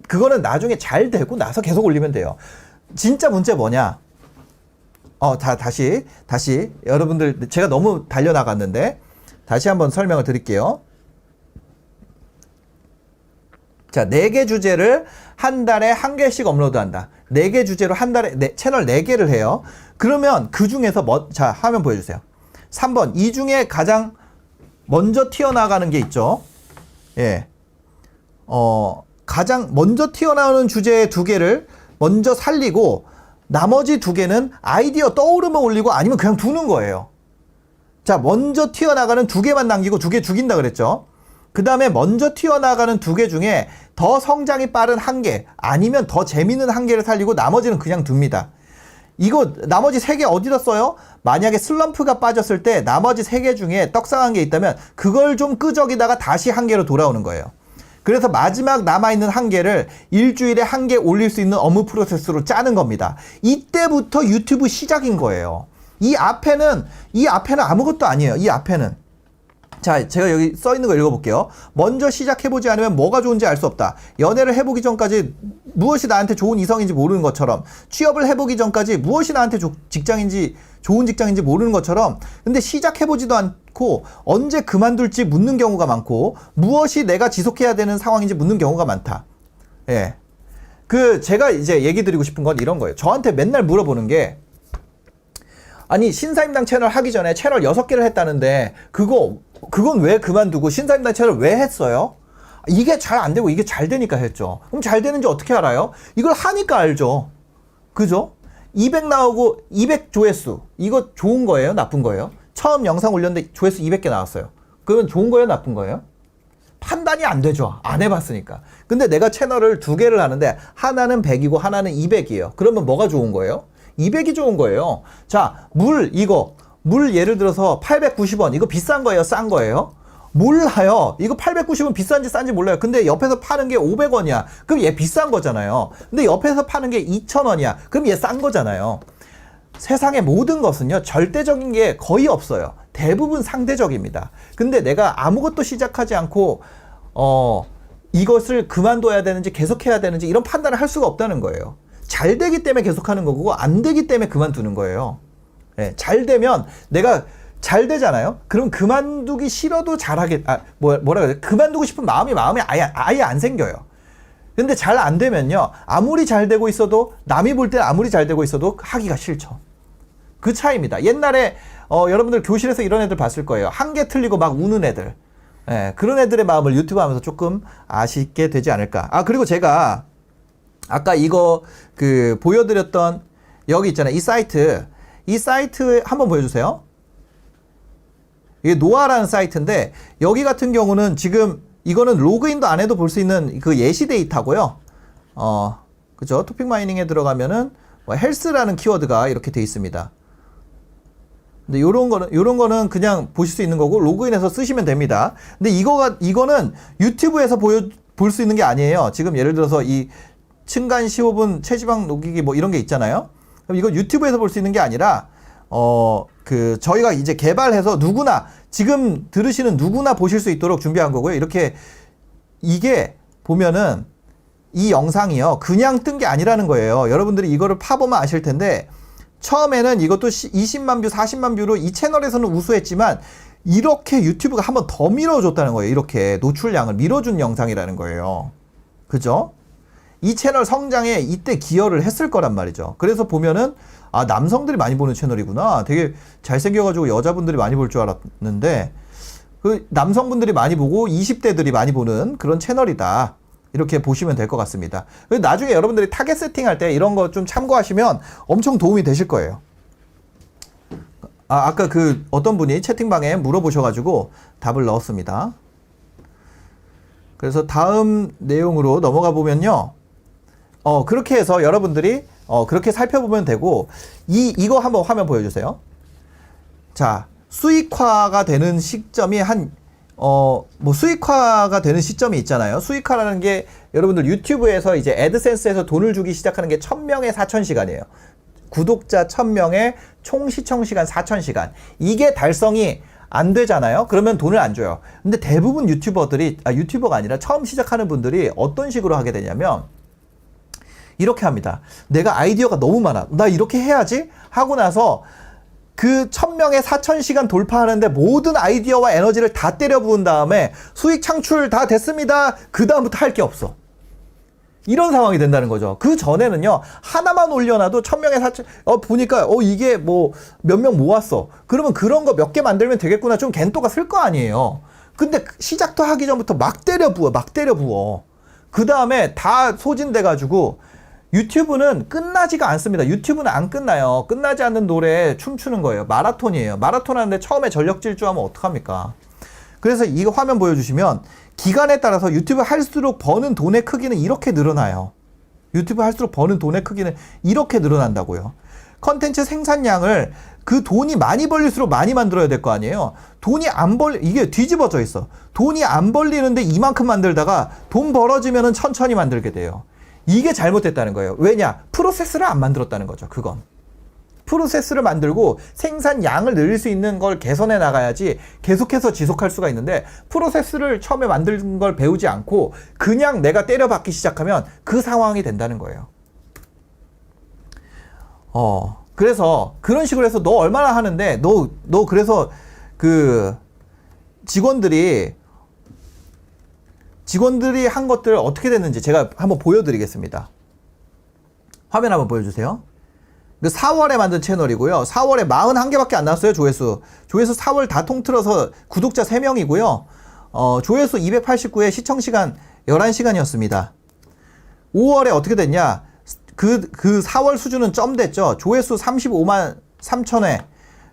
그거는 나중에 잘 되고 나서 계속 올리면 돼요. 진짜 문제 뭐냐? 다시. 여러분들, 제가 너무 달려나갔는데, 다시 한번 설명을 드릴게요. 자, 4개 주제를 한 달에 1개씩 업로드한다. 4개 주제로 한 달에 채널 4개를 해요. 그러면 그 중에서 자, 화면 보여주세요. 3번. 이 중에 가장 먼저 튀어나가는 게 있죠. 예. 가장 먼저 튀어나오는 주제 2개를 먼저 살리고, 나머지 두 개는 아이디어 떠오르면 올리고 아니면 그냥 두는 거예요. 자, 먼저 튀어나가는 두 개만 남기고 두 개 죽인다 그랬죠. 그 다음에 먼저 튀어나가는 두 개 중에 더 성장이 빠른 한 개, 아니면 더 재밌는 한 개를 살리고 나머지는 그냥 둡니다. 이거 나머지 세 개 어디다 써요? 만약에 슬럼프가 빠졌을 때 나머지 세 개 중에 떡상한 게 있다면 그걸 좀 끄적이다가 다시 한 개로 돌아오는 거예요. 그래서 마지막 남아있는 한 개를 일주일에 한 개 올릴 수 있는 업무 프로세스로 짜는 겁니다. 이때부터 유튜브 시작인 거예요. 이 앞에는 아무것도 아니에요. 이 앞에는. 자, 제가 여기 써 있는 거 읽어볼게요. 먼저 시작해보지 않으면 뭐가 좋은지 알 수 없다. 연애를 해보기 전까지 무엇이 나한테 좋은 이성인지 모르는 것처럼, 취업을 해보기 전까지 무엇이 나한테 좋은 직장인지 모르는 것처럼, 근데 시작해보지도 않고 언제 그만둘지 묻는 경우가 많고, 무엇이 내가 지속해야 되는 상황인지 묻는 경우가 많다. 예. 제가 이제 얘기 드리고 싶은 건 이런 거예요. 저한테 맨날 물어보는 게, 아니, 신사임당 채널 하기 전에 채널 6개를 했다는데, 그건 왜 그만두고 신사임당 채널 왜 했어요? 이게 잘 안 되고 이게 잘 되니까 했죠. 그럼 잘 되는지 어떻게 알아요? 이걸 하니까 알죠. 그죠? 200 나오고 200 조회수. 이거 좋은 거예요? 나쁜 거예요? 처음 영상 올렸는데 조회수 200개 나왔어요. 그러면 좋은 거예요? 나쁜 거예요? 판단이 안 되죠. 안 해봤으니까. 근데 내가 채널을 2개를 하는데 하나는 100이고 하나는 200이에요. 그러면 뭐가 좋은 거예요? 200이 좋은 거예요. 자, 물 예를 들어서 890원. 이거 비싼 거예요? 싼 거예요? 몰라요. 이거 890원 비싼지 싼지 몰라요. 근데 옆에서 파는 게 500원이야. 그럼 얘 비싼 거잖아요. 근데 옆에서 파는 게 2,000원이야. 그럼 얘 싼 거잖아요. 세상의 모든 것은요, 절대적인 게 거의 없어요. 대부분 상대적입니다. 근데 내가 아무것도 시작하지 않고, 이것을 그만둬야 되는지 계속해야 되는지 이런 판단을 할 수가 없다는 거예요. 잘 되기 때문에 계속하는 거고, 안 되기 때문에 그만두는 거예요. 네, 잘 되면 내가 잘 되잖아요. 그럼 그만두기 싫어도 뭐라 그래? 그만두고 싶은 마음이 아예 안 생겨요. 근데 잘 안 되면요, 아무리 잘 되고 있어도, 남이 볼 때 아무리 잘 되고 있어도 하기가 싫죠. 그 차이입니다. 옛날에 여러분들 교실에서 이런 애들 봤을 거예요. 한 개 틀리고 막 우는 애들. 예, 그런 애들의 마음을 유튜브 하면서 조금 아쉽게 되지 않을까. 그리고 제가 아까 이거 보여드렸던 여기 있잖아요. 이 사이트 한번 보여주세요. 이게 노아라는 사이트인데, 여기 같은 경우는 지금 이거는 로그인도 안 해도 볼 수 있는 그 예시 데이터고요. 그죠? 토픽 마이닝에 들어가면은 헬스라는 키워드가 이렇게 돼 있습니다. 근데 요런 거는 그냥 보실 수 있는 거고, 로그인해서 쓰시면 됩니다. 근데 이거는 유튜브에서 볼 수 있는 게 아니에요. 지금 예를 들어서 이 층간 15분 체지방 녹이기 뭐 이런 게 있잖아요. 그럼 이거 유튜브에서 볼 수 있는 게 아니라, 저희가 이제 개발해서 지금 들으시는 누구나 보실 수 있도록 준비한 거고요. 이게 보면은 이 영상이요, 그냥 뜬 게 아니라는 거예요. 여러분들이 이거를 파보면 아실 텐데, 처음에는 이것도 20만 뷰, 40만 뷰로 이 채널에서는 우수했지만, 이렇게 유튜브가 한 번 더 밀어줬다는 거예요. 이렇게 노출량을 밀어준 영상이라는 거예요. 그죠? 이 채널 성장에 이때 기여를 했을 거란 말이죠. 그래서 보면은, 남성들이 많이 보는 채널이구나. 되게 잘생겨가지고 여자분들이 많이 볼 줄 알았는데, 남성분들이 많이 보고 20대들이 많이 보는 그런 채널이다. 이렇게 보시면 될 것 같습니다. 나중에 여러분들이 타겟 세팅할 때 이런 거 좀 참고하시면 엄청 도움이 되실 거예요. 아까 어떤 분이 채팅방에 물어보셔가지고 답을 넣었습니다. 그래서 다음 내용으로 넘어가 보면요. 그렇게 해서 여러분들이 그렇게 살펴보면 되고, 이거 한번 화면 보여주세요. 자, 수익화가 되는 시점이 수익화가 되는 시점이 있잖아요. 수익화라는 게 여러분들 유튜브에서 이제 애드센스에서 돈을 주기 시작하는 게 1000명에 4000시간이에요. 구독자 1000명에 총 시청 시간 4000시간. 이게 달성이 안 되잖아요. 그러면 돈을 안 줘요. 근데 대부분 유튜버가 아니라 처음 시작하는 분들이 어떤 식으로 하게 되냐면, 이렇게 합니다. 내가 아이디어가 너무 많아. 나 이렇게 해야지? 하고 나서 1000명에 4000시간 돌파하는데 모든 아이디어와 에너지를 다 때려 부은 다음에 수익 창출 다 됐습니다. 그 다음부터 할 게 없어. 이런 상황이 된다는 거죠. 그 전에는요, 하나만 올려놔도 1000명에 4000, 보니까, 이게 몇 명 모았어. 그러면 그런 거 몇 개 만들면 되겠구나. 좀 겐또가 쓸 거 아니에요. 근데 시작도 하기 전부터 막 때려 부어. 그 다음에 다 소진돼가지고, 유튜브는 끝나지가 않습니다. 유튜브는 안 끝나요. 끝나지 않는 노래에 춤추는 거예요. 마라톤이에요. 마라톤 하는데 처음에 전력 질주하면 어떡합니까? 그래서 이거 화면 보여주시면 기간에 따라서 유튜브 할수록 버는 돈의 크기는 이렇게 늘어나요. 유튜브 할수록 버는 돈의 크기는 이렇게 늘어난다고요. 컨텐츠 생산량을 그 돈이 많이 벌릴수록 많이 만들어야 될 거 아니에요. 돈이 안 이게 뒤집어져 있어. 돈이 안 벌리는데 이만큼 만들다가 돈 벌어지면은 천천히 만들게 돼요. 이게 잘못됐다는 거예요. 왜냐? 프로세스를 안 만들었다는 거죠. 그건. 프로세스를 만들고 생산량을 늘릴 수 있는 걸 개선해 나가야지 계속해서 지속할 수가 있는데 프로세스를 처음에 만든 걸 배우지 않고 그냥 내가 때려박기 시작하면 그 상황이 된다는 거예요. 그래서 그런 식으로 해서 너 얼마나 하는데 너 그래서 그 직원들이 한 것들 어떻게 됐는지 제가 한번 보여드리겠습니다. 화면 한번 보여주세요. 4월에 만든 채널이고요. 4월에 41개밖에 안 나왔어요. 조회수 4월 다 통틀어서 구독자 3명이고요. 조회수 289에 시청시간 11시간이었습니다. 5월에 어떻게 됐냐? 그 4월 수준은 점 됐죠. 조회수 35만 3천회,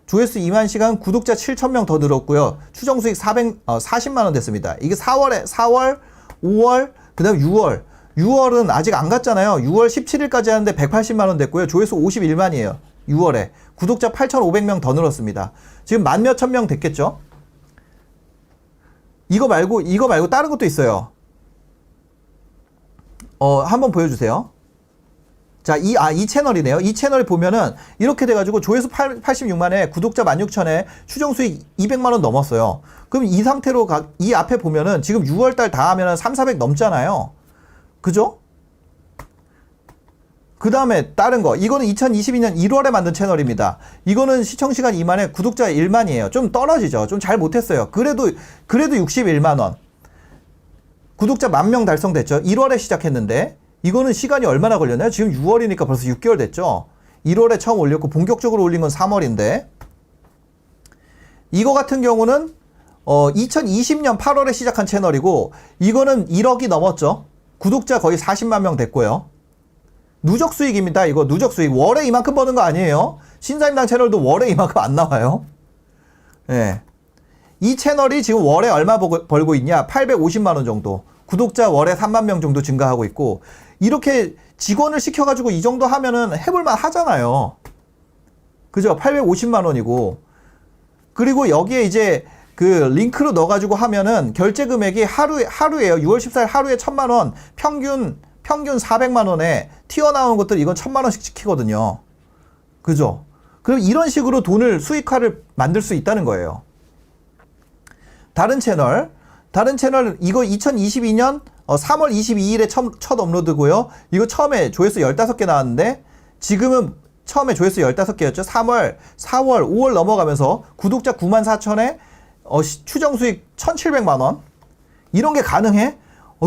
조회수 2만 시간, 구독자 7,000명 더 늘었고요. 추정 수익 40만 원 됐습니다. 이게 4월, 5월, 그다음 6월은 아직 안 갔잖아요. 6월 17일까지 하는데 180만 원 됐고요. 조회수 51만이에요. 6월에. 구독자 8,500명 더 늘었습니다. 지금 만 몇천 명 됐겠죠? 이거 말고 다른 것도 있어요. 한번 보여주세요. 자, 이 채널이네요. 이 채널 보면은 이렇게 돼가지고 조회수 86만에 구독자 16,000에 추정 수익 200만 원 넘었어요. 그럼 이 상태로 이 앞에 보면은 지금 6월달 다 하면은 3,400 넘잖아요. 그죠? 그 다음에 다른 거. 이거는 2022년 1월에 만든 채널입니다. 이거는 시청시간 2만에 구독자 1만이에요. 좀 떨어지죠. 좀 잘 못했어요. 그래도 61만 원. 구독자 10,000명 달성됐죠. 1월에 시작했는데. 이거는 시간이 얼마나 걸렸나요? 지금 6월이니까 벌써 6개월 됐죠. 1월에 처음 올렸고 본격적으로 올린 건 3월인데 이거 같은 경우는 2020년 8월에 시작한 채널이고 이거는 1억이 넘었죠. 구독자 거의 40만 명 됐고요. 누적 수익입니다. 이거 누적 수익. 월에 이만큼 버는 거 아니에요. 신사임당 채널도 월에 이만큼 안 나와요. 예. 이 채널이 지금 월에 얼마 벌고 있냐? 850만 원 정도. 구독자 월에 3만 명 정도 증가하고 있고 이렇게 직원을 시켜가지고 이 정도 하면은 해볼만 하잖아요. 그죠? 850만 원이고 그리고 여기에 이제 그 링크로 넣어가지고 하면은 결제 금액이 하루에요. 6월 14일 하루에 1,000만 원 평균 400만 원에 튀어나오는 것들 이건 1,000만 원씩 지키거든요. 그죠? 그럼 이런 식으로 수익화를 만들 수 있다는 거예요. 다른 채널 이거 2022년 3월 22일에 첫 업로드고요. 이거 처음에 조회수 15개 나왔는데 지금은 처음에 조회수 15개였죠. 3월, 4월, 5월 넘어가면서 구독자 94,000에 추정 수익 1,700만 원. 이런 게 가능해?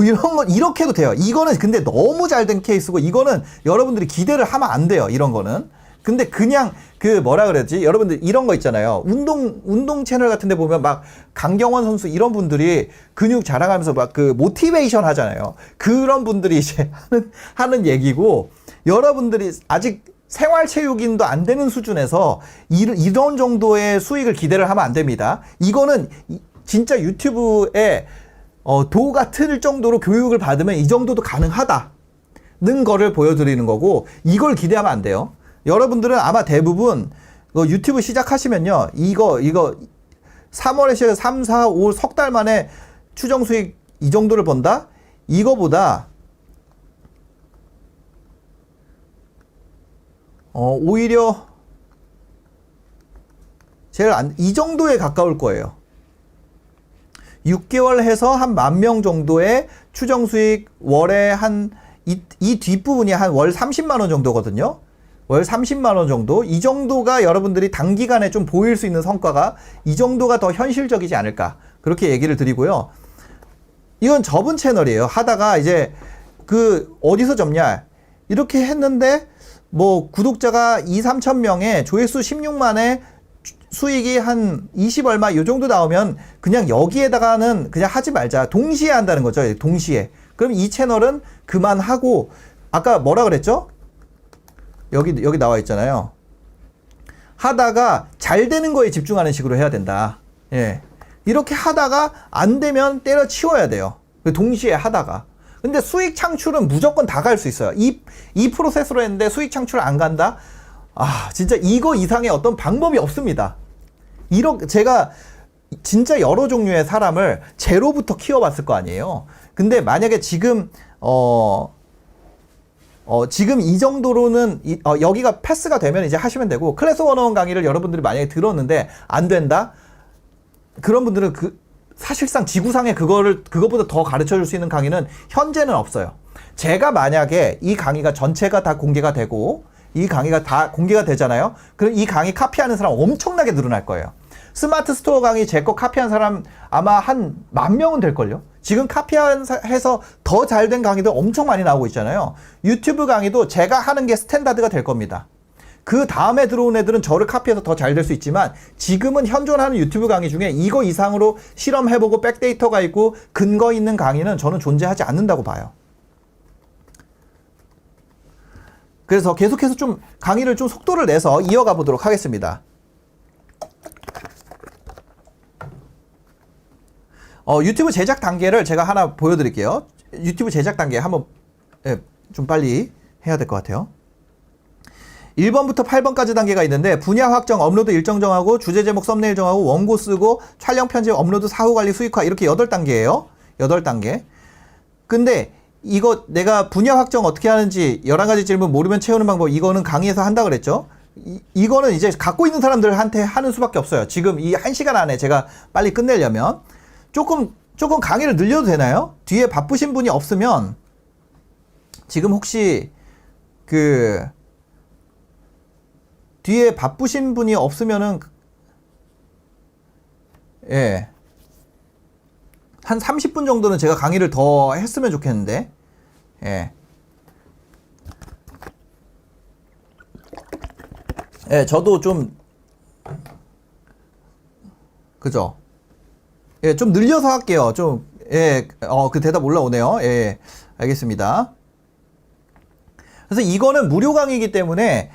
이런 건 이렇게 해도 돼요. 이거는 근데 너무 잘 된 케이스고 이거는 여러분들이 기대를 하면 안 돼요. 이런 거는. 근데 그냥 뭐라 그랬지? 여러분들 이런 거 있잖아요. 운동 채널 같은 데 보면 막 강경원 선수 이런 분들이 근육 자랑하면서 막 모티베이션 하잖아요. 그런 분들이 이제 하는 얘기고 여러분들이 아직 생활체육인도 안 되는 수준에서 이런 정도의 수익을 기대를 하면 안 됩니다. 이거는 진짜 유튜브에 도 같을 정도로 교육을 받으면 이 정도도 가능하다는 거를 보여드리는 거고 이걸 기대하면 안 돼요. 여러분들은 아마 대부분 유튜브 시작하시면요. 이거 3월에 시작해서 3, 4, 5 석 달 만에 추정 수익 이 정도를 번다? 이거보다 오히려 이 정도에 가까울 거예요. 6개월 해서 한 10,000명 정도의 추정 수익 월에 이 뒷부분이 한 월 30만 원 정도거든요. 월 30만 원 정도? 이 정도가 여러분들이 단기간에 좀 보일 수 있는 성과가 이 정도가 더 현실적이지 않을까. 그렇게 얘기를 드리고요. 이건 접은 채널이에요. 하다가 이제 어디서 접냐. 이렇게 했는데 구독자가 2-3천 명에 조회수 16만에 수익이 한 20 얼마 요 정도 나오면 그냥 여기에다가는 그냥 하지 말자. 동시에 한다는 거죠. 동시에. 그럼 이 채널은 그만하고 아까 뭐라 그랬죠? 여기 나와 있잖아요. 하다가 잘 되는 거에 집중하는 식으로 해야 된다. 예. 이렇게 하다가 안 되면 때려치워야 돼요. 동시에 하다가. 근데 수익 창출은 무조건 다 갈 수 있어요. 이 프로세스로 했는데 수익 창출 안 간다? 아, 진짜 이거 이상의 어떤 방법이 없습니다. 제가 진짜 여러 종류의 사람을 제로부터 키워봤을 거 아니에요. 근데 만약에 지금, 지금 이 정도로는, 여기가 패스가 되면 이제 하시면 되고, 클래스 101 강의를 여러분들이 만약에 들었는데 안 된다? 그런 분들은 사실상 지구상에 그거보다 더 가르쳐 줄 수 있는 강의는 현재는 없어요. 제가 만약에 이 강의가 전체가 다 공개가 되고, 이 강의가 다 공개가 되잖아요. 그럼 이 강의 카피하는 사람 엄청나게 늘어날 거예요. 스마트 스토어 강의 제 거 카피한 사람 아마 한 10,000명은 될걸요? 지금 카피해서 더 잘된 강의도 엄청 많이 나오고 있잖아요. 유튜브 강의도 제가 하는 게 스탠다드가 될 겁니다. 그 다음에 들어온 애들은 저를 카피해서 더 잘 될 수 있지만 지금은 현존하는 유튜브 강의 중에 이거 이상으로 실험해보고 백데이터가 있고 근거 있는 강의는 저는 존재하지 않는다고 봐요. 그래서 계속해서 좀 강의를 좀 속도를 내서 이어가 보도록 하겠습니다. 유튜브 제작 단계를 제가 하나 보여드릴게요. 유튜브 제작 단계 한번 좀 빨리 해야 될 것 같아요. 1번부터 8번까지 단계가 있는데 분야 확정, 업로드 일정 정하고 주제 제목 썸네일 정하고 원고 쓰고 촬영 편집, 업로드 사후 관리 수익화 이렇게 8단계예요. 8단계. 근데 이거 내가 분야 확정 어떻게 하는지 11가지 질문 모르면 채우는 방법 이거는 강의에서 한다 그랬죠. 이거는 이제 갖고 있는 사람들한테 하는 수밖에 없어요. 지금 이 1시간 안에 제가 빨리 끝내려면 조금 강의를 늘려도 되나요? 뒤에 바쁘신 분이 없으면 지금 혹시 뒤에 바쁘신 분이 없으면은 예. 한 30분 정도는 제가 강의를 더 했으면 좋겠는데. 예. 예, 저도 좀 그죠? 예, 좀 늘려서 할게요. 좀 예, 그 대답 올라오네요. 예. 알겠습니다. 그래서 이거는 무료 강의이기 때문에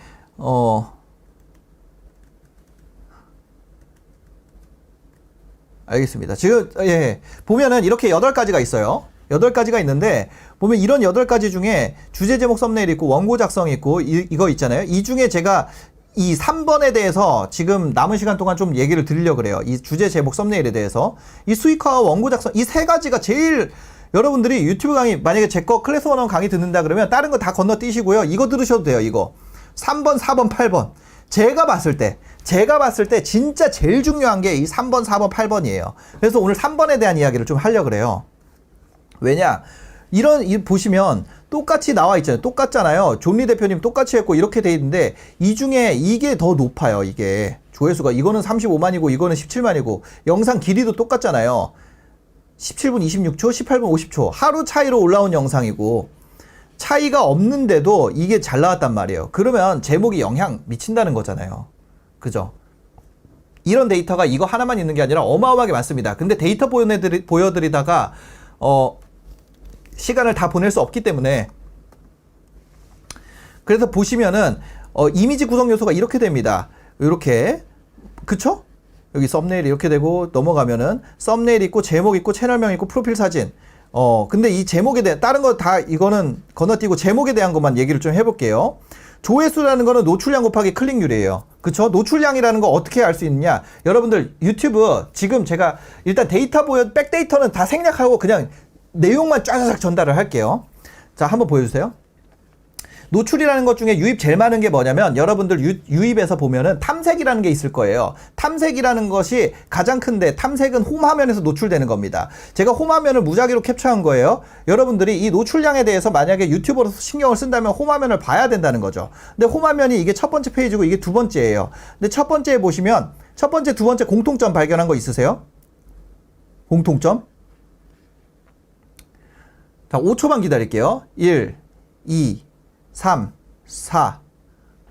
알겠습니다. 지금 예, 보면은 이렇게 8가지가 있어요. 8가지가 있는데 보면 이런 8가지 중에 주제 제목 썸네일 있고 원고 작성 있고 이거 있잖아요. 이 중에 제가 이 3번에 대해서 지금 남은 시간 동안 좀 얘기를 드리려고 그래요. 이 주제 제목 썸네일에 대해서 이 수익화와 원고 작성 이 3가지가 제일 여러분들이 유튜브 강의 만약에 제 거 클래스 101 강의 듣는다 그러면 다른 거 다 건너뛰시고요. 이거 들으셔도 돼요. 이거 3번, 4번, 8번 제가 봤을 때 진짜 제일 중요한 게 이 3번, 4번, 8번이에요. 그래서 오늘 3번에 대한 이야기를 좀 하려고 그래요. 왜냐? 보시면 똑같이 나와 있잖아요. 똑같잖아요. 존리 대표님 똑같이 했고 이렇게 돼 있는데 이 중에 이게 더 높아요. 이게 조회수가 이거는 35만이고 이거는 17만이고 영상 길이도 똑같잖아요. 17분 26초, 18분 50초 하루 차이로 올라온 영상이고 차이가 없는데도 이게 잘 나왔단 말이에요. 그러면 제목이 영향 미친다는 거잖아요. 그죠? 이런 데이터가 이거 하나만 있는 게 아니라 어마어마하게 많습니다. 근데 데이터 보여드리다가 시간을 다 보낼 수 없기 때문에 그래서 보시면은 이미지 구성 요소가 이렇게 됩니다. 이렇게 그쵸? 여기 썸네일이 이렇게 되고 넘어가면은 썸네일 있고 제목 있고 채널명 있고 프로필 사진 근데 이 제목에 대한 다른 거 다 이거는 건너뛰고 제목에 대한 것만 얘기를 좀 해볼게요. 조회수라는 거는 노출량 곱하기 클릭률이에요. 그쵸? 노출량이라는 거 어떻게 알 수 있느냐? 여러분들 유튜브 지금 제가 일단 데이터 백데이터는 다 생략하고 그냥 내용만 쫙쫙 전달을 할게요. 자, 한번 보여주세요. 노출이라는 것 중에 유입 제일 많은 게 뭐냐면 여러분들 유입에서 보면은 탐색이라는 게 있을 거예요. 탐색이라는 것이 가장 큰데 탐색은 홈 화면에서 노출되는 겁니다. 제가 홈 화면을 무작위로 캡처한 거예요. 여러분들이 이 노출량에 대해서 만약에 유튜버로서 신경을 쓴다면 홈 화면을 봐야 된다는 거죠. 근데 홈 화면이 이게 첫 번째 페이지고 이게 두 번째예요. 근데 첫 번째에 보시면 첫 번째, 두 번째 공통점 발견한 거 있으세요? 공통점? 자, 5초만 기다릴게요. 1, 2, 3, 4,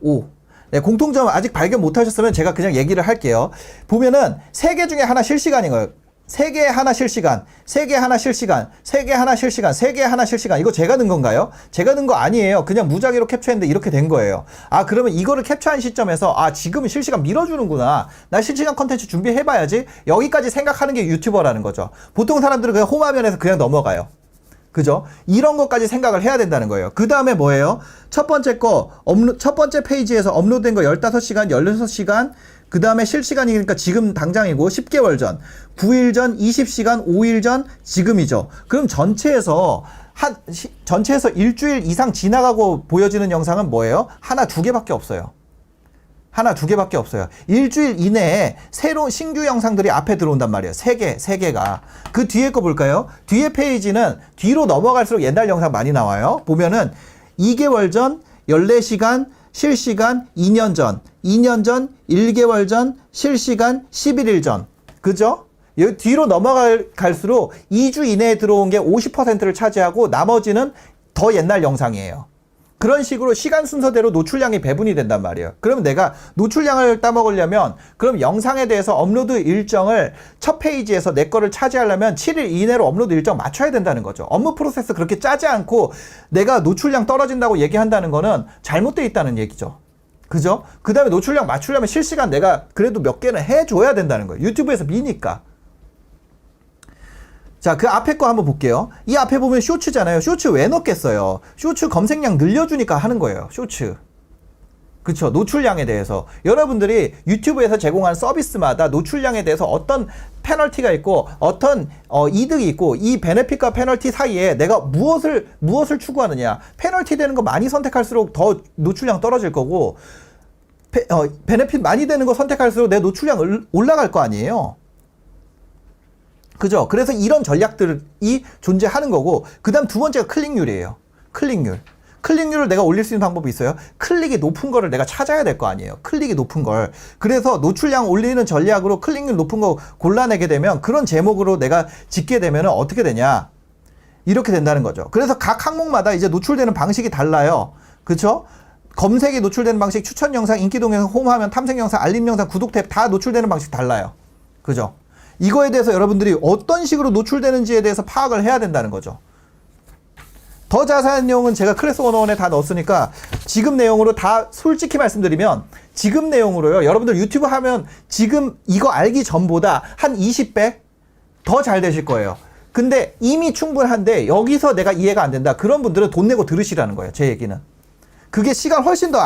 5. 네, 공통점 아직 발견 못 하셨으면 제가 그냥 얘기를 할게요. 보면은 3개 중에 하나 실시간인 거예요. 세계 하나 실시간, 세계 하나 실시간, 세계 하나 실시간, 세계 하나 실시간. 이거 제가 넣은 건가요? 제가 넣은 거 아니에요. 그냥 무작위로 캡처했는데 이렇게 된 거예요. 아, 그러면 이거를 캡처한 시점에서 아, 지금은 실시간 밀어주는구나. 나 실시간 컨텐츠 준비해봐야지. 여기까지 생각하는 게 유튜버라는 거죠. 보통 사람들은 그냥 홈화면에서 그냥 넘어가요. 그죠? 이런 것까지 생각을 해야 된다는 거예요. 그 다음에 뭐예요? 첫 번째 첫 번째 페이지에서 업로드된 거 15시간, 16시간, 그 다음에 실시간이니까 지금 당장이고 10개월 전, 9일 전, 20시간, 5일 전, 지금이죠. 그럼 전체에서 일주일 이상 지나가고 보여지는 영상은 뭐예요? 하나, 두 개밖에 없어요. 하나, 두 개밖에 없어요. 일주일 이내에 새로운 신규 영상들이 앞에 들어온단 말이에요. 세 개가. 그 뒤에 거 볼까요? 뒤에 페이지는 뒤로 넘어갈수록 옛날 영상 많이 나와요. 보면은 2개월 전, 14시간, 실시간, 2년 전, 2년 전, 1개월 전, 실시간, 11일 전. 그죠? 여기 뒤로 넘어갈수록 2주 이내에 들어온 게 50%를 차지하고 나머지는 더 옛날 영상이에요. 그런 식으로 시간 순서대로 노출량이 배분이 된단 말이에요. 그러면 내가 노출량을 따먹으려면 그럼 영상에 대해서 업로드 일정을 첫 페이지에서 내 거를 차지하려면 7일 이내로 업로드 일정 맞춰야 된다는 거죠. 업무 프로세스 그렇게 짜지 않고 내가 노출량 떨어진다고 얘기한다는 거는 잘못되어 있다는 얘기죠. 그죠? 그 다음에 노출량 맞추려면 실시간 내가 그래도 몇 개는 해줘야 된다는 거예요. 유튜브에서 미니까. 자, 그 앞에 거 한번 볼게요. 이 앞에 보면 쇼츠잖아요. 쇼츠 왜 넣겠어요? 쇼츠 검색량 늘려주니까 하는 거예요. 쇼츠. 그쵸? 노출량에 대해서. 여러분들이 유튜브에서 제공한 서비스마다 노출량에 대해서 어떤 페널티가 있고, 어떤, 이득이 있고, 이 베네핏과 페널티 사이에 내가 무엇을 추구하느냐. 페널티 되는 거 많이 선택할수록 더 노출량 떨어질 거고, 베네핏 많이 되는 거 선택할수록 내 노출량 올라갈 거 아니에요? 그죠? 그래서 이런 전략들이 존재하는 거고, 그 다음 두 번째가 클릭률이에요. 클릭률. 클릭률을 내가 올릴 수 있는 방법이 있어요. 클릭이 높은 거를 내가 찾아야 될 거 아니에요. 클릭이 높은 걸. 그래서 노출량 올리는 전략으로 클릭률 높은 거 골라내게 되면 그런 제목으로 내가 짓게 되면 어떻게 되냐? 이렇게 된다는 거죠. 그래서 각 항목마다 이제 노출되는 방식이 달라요. 그쵸? 검색이 노출되는 방식, 추천 영상, 인기 동영상, 홈화면, 탐색 영상, 알림 영상, 구독 탭 다 노출되는 방식 달라요. 그죠? 이거에 대해서 여러분들이 어떤 식으로 노출되는지에 대해서 파악을 해야 된다는 거죠. 더 자세한 내용은 제가 클래스 101에 다 넣었으니까 지금 내용으로 다 솔직히 말씀드리면 지금 내용으로요. 여러분들 유튜브 하면 지금 이거 알기 전보다 한 20배 더 잘 되실 거예요. 근데 이미 충분한데 여기서 내가 이해가 안 된다. 그런 분들은 돈 내고 들으시라는 거예요. 제 얘기는. 그게 시간 훨씬 더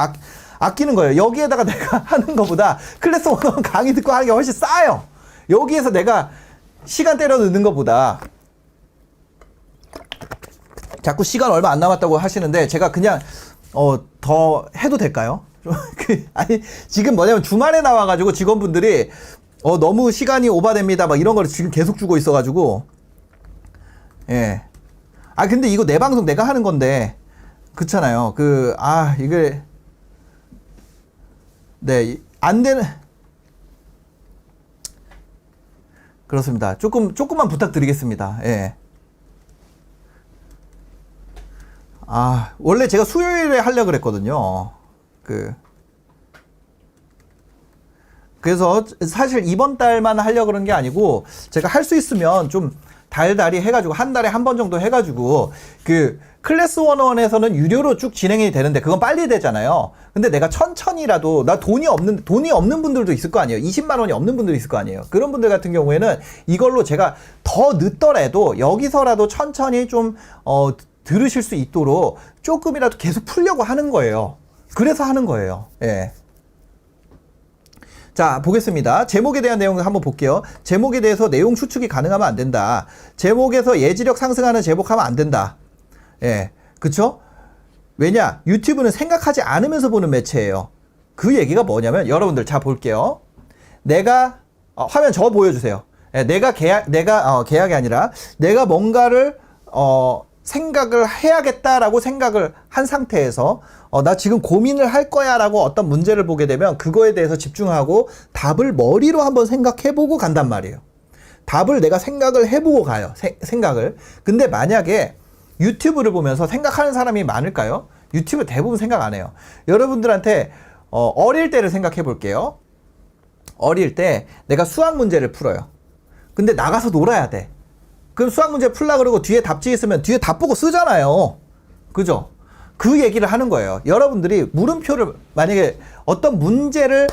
아끼는 거예요. 여기에다가 내가 하는 것보다 클래스 101 강의 듣고 하는 게 훨씬 싸요. 여기에서 내가 시간 때려 넣는 것보다 자꾸 시간 얼마 안 남았다고 하시는데 제가 그냥 더 해도 될까요? 아니 지금 뭐냐면 주말에 나와가지고 직원분들이 너무 시간이 오바됩니다 막 이런 걸 지금 계속 주고 있어가지고 예. 아 근데 이거 내 방송 내가 하는 건데 그렇잖아요. 이게 네 안 되는. 그렇습니다. 조금만 부탁드리겠습니다. 예. 원래 제가 수요일에 하려고 그랬거든요. 그래서 사실 이번 달만 하려고 그런 게 아니고, 제가 할 수 있으면 좀 달달이 해가지고, 한 달에 한 번 정도 해가지고, 클래스 101에서는 유료로 쭉 진행이 되는데, 그건 빨리 되잖아요. 근데 내가 천천히라도, 나 돈이 없는 분들도 있을 거 아니에요. 20만 원이 없는 분들이 있을 거 아니에요. 그런 분들 같은 경우에는 이걸로 제가 더 늦더라도, 여기서라도 천천히 좀, 들으실 수 있도록 조금이라도 계속 풀려고 하는 거예요. 그래서 하는 거예요. 예. 자, 보겠습니다. 제목에 대한 내용을 한번 볼게요. 제목에 대해서 내용 추측이 가능하면 안 된다. 제목에서 예지력 상승하는 제목하면 안 된다. 예. 그쵸? 왜냐? 유튜브는 생각하지 않으면서 보는 매체예요. 그 얘기가 뭐냐면, 여러분들, 자, 볼게요. 내가, 화면 저 보여주세요. 예, 내가 계약이 아니라, 내가 뭔가를, 생각을 해야겠다라고 생각을 한 상태에서 나 지금 고민을 할 거야 라고 어떤 문제를 보게 되면 그거에 대해서 집중하고 답을 머리로 한번 생각해보고 간단 말이에요. 답을 내가 생각을 해보고 가요. 생각을. 근데 만약에 유튜브를 보면서 생각하는 사람이 많을까요? 유튜브 대부분 생각 안 해요. 여러분들한테 어릴 때를 생각해 볼게요. 어릴 때 내가 수학 문제를 풀어요. 근데 나가서 놀아야 돼. 그럼 수학 문제 풀라 그러고 뒤에 답지 있으면 뒤에 답 보고 쓰잖아요. 그죠? 그 얘기를 하는 거예요. 여러분들이 물음표를 만약에 어떤 문제를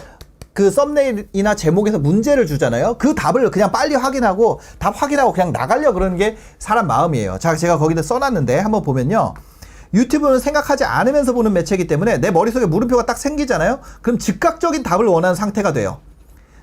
그 썸네일이나 제목에서 문제를 주잖아요. 그 답을 그냥 빨리 확인하고 답 확인하고 그냥 나가려 그러는 게 사람 마음이에요. 자, 제가 거기다 써놨는데 한번 보면요. 유튜브는 생각하지 않으면서 보는 매체이기 때문에 내 머릿속에 물음표가 딱 생기잖아요. 그럼 즉각적인 답을 원하는 상태가 돼요.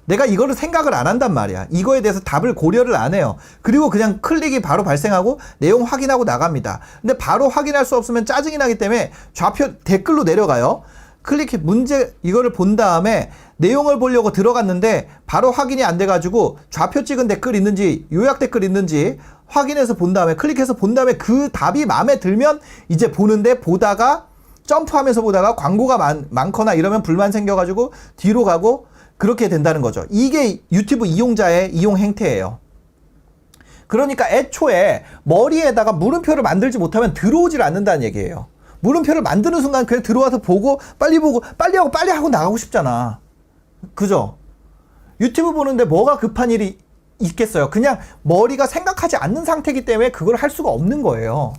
내가 이거를 생각을 안 한단 말이야. 이거에 대해서 답을 고려를 안 해요. 그리고 그냥 클릭이 바로 발생하고 내용 확인하고 나갑니다. 근데 바로 확인할 수 없으면 짜증이 나기 때문에 좌표 댓글로 내려가요. 클릭해 문제 이거를 본 다음에 내용을 보려고 들어갔는데 바로 확인이 안 돼가지고 좌표 찍은 댓글 있는지 요약 댓글 있는지 확인해서 본 다음에 클릭해서 본 다음에 그 답이 마음에 들면 이제 보는데 보다가 점프하면서 보다가 광고가 많거나 이러면 불만 생겨가지고 뒤로 가고 그렇게 된다는 거죠. 이게 유튜브 이용자의 이용 행태예요. 그러니까 애초에 머리에다가 물음표를 만들지 못하면 들어오질 않는다는 얘기예요. 물음표를 만드는 순간 그냥 들어와서 보고 빨리 하고 나가고 싶잖아. 그죠? 유튜브 보는데 뭐가 급한 일이 있겠어요? 그냥 머리가 생각하지 않는 상태이기 때문에 그걸 할 수가 없는 거예요.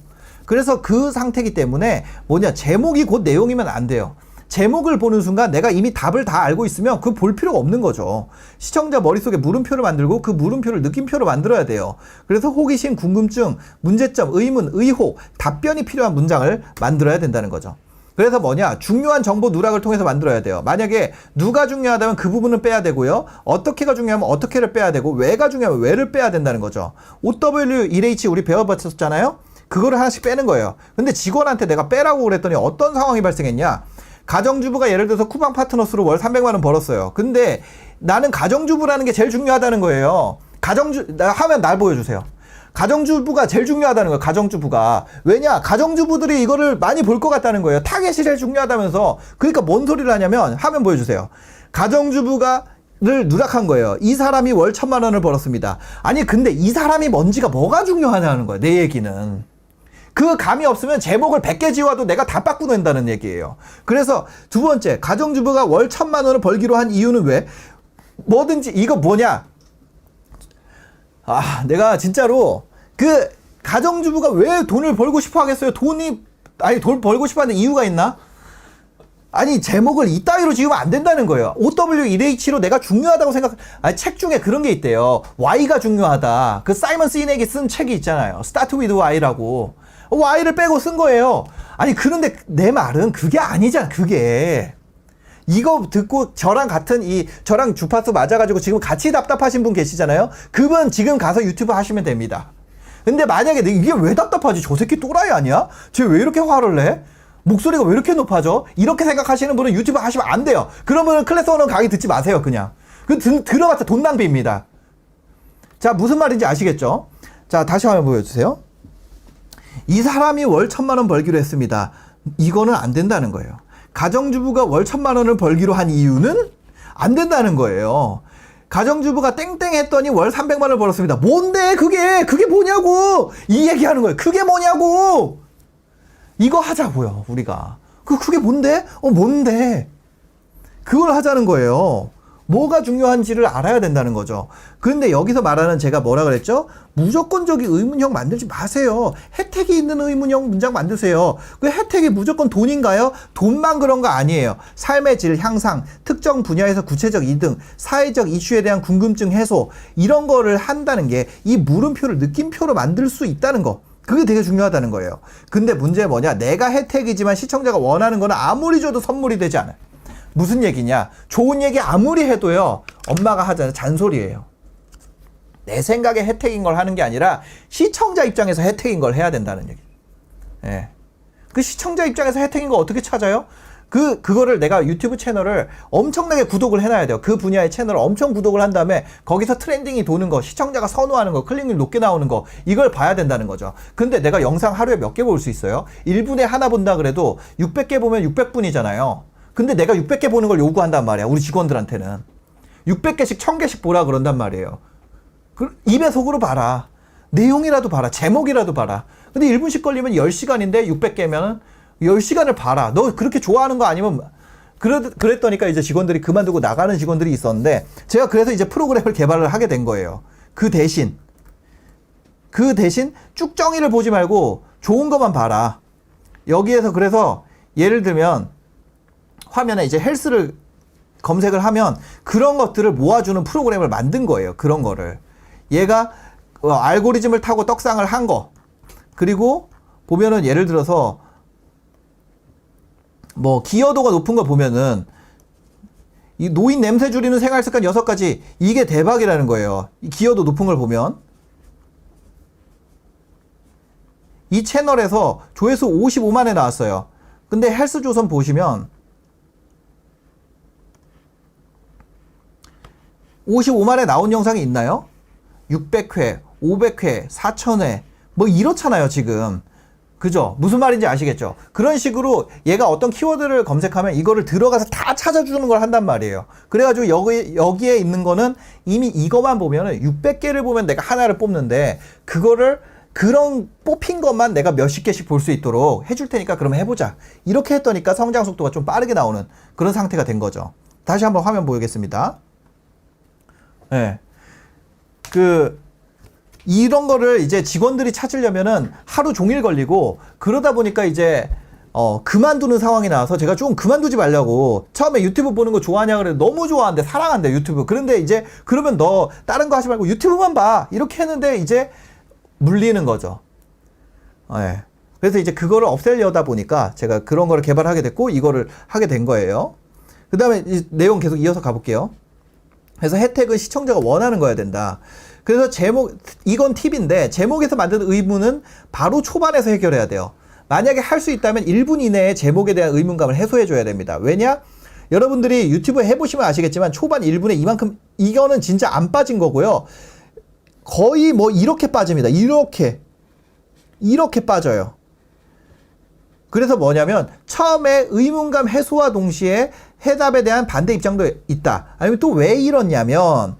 그래서 그 상태이기 때문에 제목이 곧 내용이면 안 돼요. 제목을 보는 순간 내가 이미 답을 다 알고 있으면 그거 볼 필요가 없는 거죠. 시청자 머릿속에 물음표를 만들고 그 물음표를 느낌표로 만들어야 돼요. 그래서 호기심, 궁금증, 문제점, 의문, 의혹, 답변이 필요한 문장을 만들어야 된다는 거죠. 그래서 중요한 정보 누락을 통해서 만들어야 돼요. 만약에 누가 중요하다면 그 부분은 빼야 되고요. 어떻게가 중요하면 어떻게를 빼야 되고 왜가 중요하면 왜를 빼야 된다는 거죠. OW1H 우리 배워봤었잖아요. 그거를 하나씩 빼는 거예요. 근데 직원한테 내가 빼라고 그랬더니 어떤 상황이 발생했냐. 가정주부가 예를 들어서 쿠팡 파트너스로 월 300만 원 벌었어요. 근데 나는 가정주부라는 게 제일 중요하다는 거예요. 하면 날 보여주세요. 가정주부가 제일 중요하다는 거예요. 가정주부가. 왜냐? 가정주부들이 이거를 많이 볼 것 같다는 거예요. 타겟이 제일 중요하다면서. 그러니까 뭔 소리를 하냐면 화면 보여주세요. 가정주부가를 누락한 거예요. 이 사람이 월 1,000만 원을 벌었습니다. 아니 근데 이 사람이 뭔지가 뭐가 중요하냐는 거예요. 내 얘기는. 그 감이 없으면 제목을 100개 지워도 내가 다 바꾸낸다는 얘기예요. 그래서 두 번째, 가정주부가 월 1,000만 원을 벌기로 한 이유는 왜? 뭐든지 이거 뭐냐? 내가 진짜로 그 가정주부가 왜 돈을 벌고 싶어 하겠어요? 돈 벌고 싶어 하는 이유가 있나? 아니 제목을 이따위로 지으면 안 된다는 거예요. OW1H로 내가 중요하다고 책 중에 그런 게 있대요. Y가 중요하다. 그 사이먼 시넥이 쓴 책이 있잖아요. Start with Y라고. Y를 빼고 쓴 거예요. 아니 그런데 내 말은 그게 아니잖아. 그게 이거 듣고 저랑 저랑 주파수 맞아가지고 지금 같이 답답하신 분 계시잖아요. 그분 지금 가서 유튜브 하시면 됩니다. 근데 만약에 이게 왜 답답하지? 저 새끼 또라이 아니야? 쟤 왜 이렇게 화를 내? 목소리가 왜 이렇게 높아져? 이렇게 생각하시는 분은 유튜브 하시면 안 돼요. 그러면 클래스 1 강의 듣지 마세요. 그냥 들어봤자 돈 낭비입니다. 자, 무슨 말인지 아시겠죠? 자, 다시 화면 보여주세요. 이 사람이 월 1,000만 원 벌기로 했습니다. 이거는 안 된다는 거예요. 가정주부가 월 1,000만 원을 벌기로 한 이유는 안 된다는 거예요. 가정주부가 땡땡 했더니 월 300만 원을 벌었습니다. 뭔데 그게 뭐냐고 이 얘기하는 거예요. 그게 뭐냐고 이거 하자고요. 우리가 그게 뭔데? 뭔데? 그걸 하자는 거예요. 뭐가 중요한지를 알아야 된다는 거죠. 그런데 여기서 말하는 제가 뭐라 그랬죠? 무조건적인 의문형 만들지 마세요. 혜택이 있는 의문형 문장 만드세요. 그 혜택이 무조건 돈인가요? 돈만 그런 거 아니에요. 삶의 질 향상, 특정 분야에서 구체적 이등, 사회적 이슈에 대한 궁금증 해소 이런 거를 한다는 게 이 물음표를 느낌표로 만들 수 있다는 거. 그게 되게 중요하다는 거예요. 근데 문제는 뭐냐? 내가 혜택이지만 시청자가 원하는 거는 아무리 줘도 선물이 되지 않아요. 무슨 얘기냐? 좋은 얘기 아무리 해도요. 엄마가 하잖아요. 잔소리예요. 내 생각에 혜택인 걸 하는 게 아니라 시청자 입장에서 혜택인 걸 해야 된다는 얘기. 예. 그 시청자 입장에서 혜택인 거 어떻게 찾아요? 그거를 내가 유튜브 채널을 엄청나게 구독을 해놔야 돼요. 그 분야의 채널을 엄청 구독을 한 다음에 거기서 트렌딩이 도는 거, 시청자가 선호하는 거, 클릭률 높게 나오는 거 이걸 봐야 된다는 거죠. 근데 내가 영상 하루에 몇 개 볼 수 있어요? 1분에 하나 본다 그래도 600개 보면 600분이잖아요. 근데 내가 600개 보는 걸 요구한단 말이야. 우리 직원들한테는. 600개씩 1000개씩 보라 그런단 말이에요. 입에 속으로 봐라. 내용이라도 봐라. 제목이라도 봐라. 근데 1분씩 걸리면 10시간인데 600개면 10시간을 봐라. 너 그렇게 좋아하는 거 아니면 그랬더니까 이제 직원들이 그만두고 나가는 직원들이 있었는데 제가 그래서 이제 프로그램을 개발을 하게 된 거예요. 그 대신 쭉정이를 보지 말고 좋은 것만 봐라. 여기에서 그래서 예를 들면 화면에 이제 헬스를 검색을 하면 그런 것들을 모아주는 프로그램을 만든 거예요. 그런 거를. 얘가 알고리즘을 타고 떡상을 한 거. 그리고 보면은 예를 들어서 뭐 기여도가 높은 거 보면은 이 노인 냄새 줄이는 생활 습관 6가지 이게 대박이라는 거예요. 이 기여도 높은 걸 보면 이 채널에서 조회수 55만에 나왔어요. 근데 헬스조선 보시면 55만에 나온 영상이 있나요? 600회, 500회, 4000회 뭐 이렇잖아요 지금. 그죠? 무슨 말인지 아시겠죠? 그런 식으로 얘가 어떤 키워드를 검색하면 이거를 들어가서 다 찾아주는 걸 한단 말이에요. 그래가지고 여기에 있는 거는 이미 이거만 보면은 600개를 보면 내가 하나를 뽑는데 그거를 그런 뽑힌 것만 내가 몇십 개씩 볼 수 있도록 해줄 테니까 그럼 해보자. 이렇게 했더니까 성장 속도가 좀 빠르게 나오는 그런 상태가 된 거죠. 다시 한번 화면 보이겠습니다. 네. 이런 거를 이제 직원들이 찾으려면은 하루 종일 걸리고 그러다 보니까 이제 그만두는 상황이 나와서 제가 좀 그만두지 말라고 처음에 유튜브 보는 거 좋아하냐 그래 너무 좋아한대 사랑한대 유튜브. 그런데 이제 그러면 너 다른 거 하지 말고 유튜브만 봐 이렇게 했는데 이제 물리는 거죠. 네. 그래서 이제 그거를 없애려다 보니까 제가 그런 거를 개발하게 됐고 이거를 하게 된 거예요. 그 다음에 내용 계속 이어서 가볼게요. 그래서 혜택은 시청자가 원하는 거야 된다. 그래서 이건 팁인데 제목에서 만든 의문은 바로 초반에서 해결해야 돼요. 만약에 할 수 있다면 1분 이내에 제목에 대한 의문감을 해소해 줘야 됩니다. 왜냐? 여러분들이 유튜브 해보시면 아시겠지만 초반 1분에 이만큼 이거는 진짜 안 빠진 거고요. 거의 뭐 이렇게 빠집니다. 이렇게 빠져요. 그래서 뭐냐면 처음에 의문감 해소와 동시에 해답에 대한 반대 입장도 있다. 아니면 또 왜 이러냐면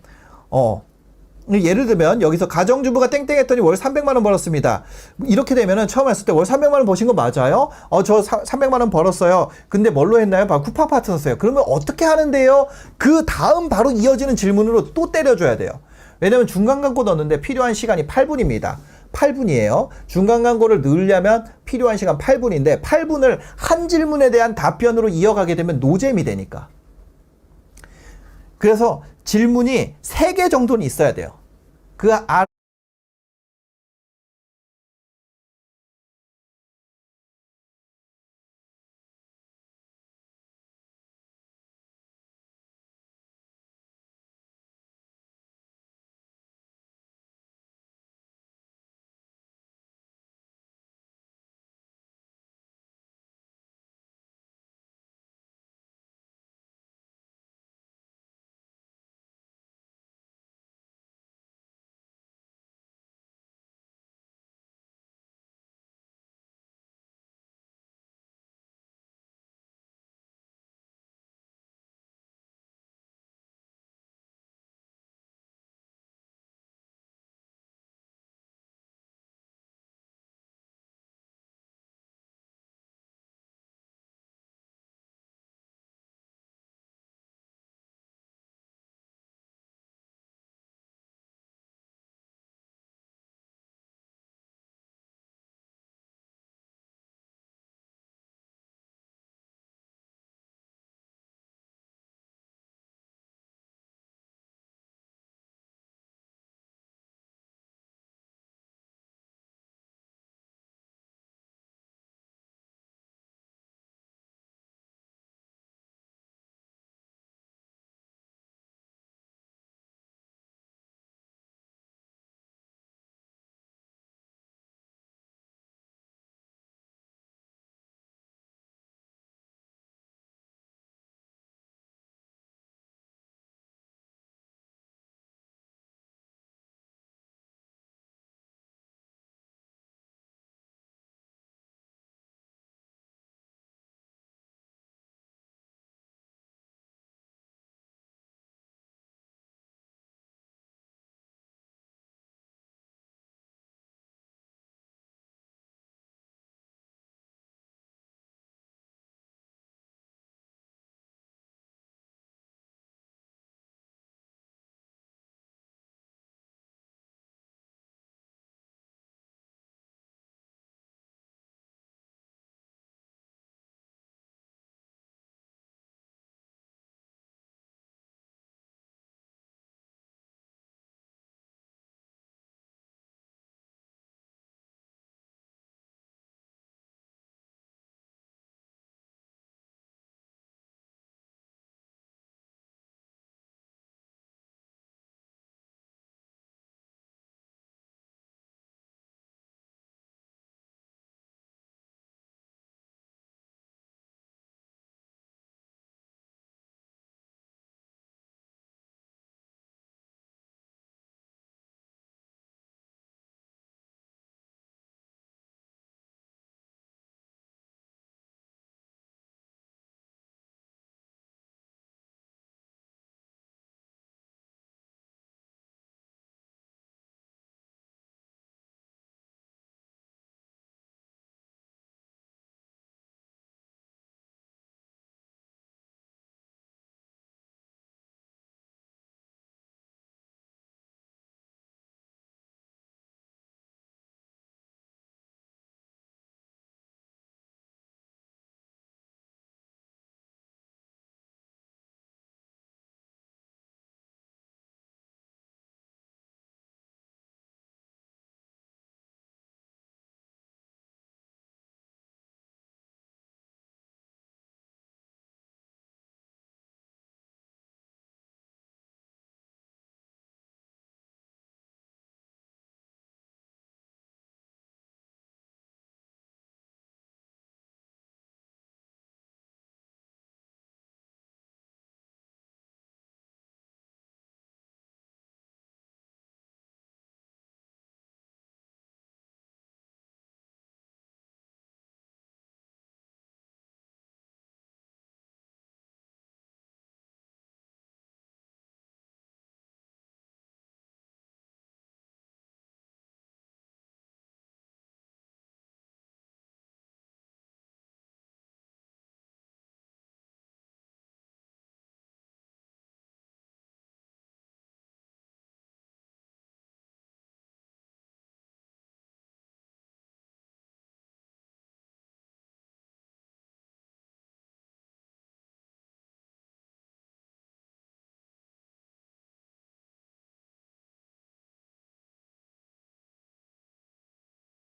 예를 들면 여기서 가정주부가 땡땡했더니 월 300만 원 벌었습니다. 이렇게 되면은 처음 했을 때 월 300만 원 버신 거 맞아요? 저 300만 원 벌었어요. 근데 뭘로 했나요? 바로 쿠팡 파트 썼어요. 그러면 어떻게 하는데요? 그 다음 바로 이어지는 질문으로 또 때려줘야 돼요. 왜냐면 중간 광고 넣는데 필요한 시간이 8분입니다. 8분이에요. 중간 광고를 넣으려면 필요한 시간 8분인데 8분을 한 질문에 대한 답변으로 이어가게 되면 노잼이 되니까. 그래서 질문이 3개 정도는 있어야 돼요. 그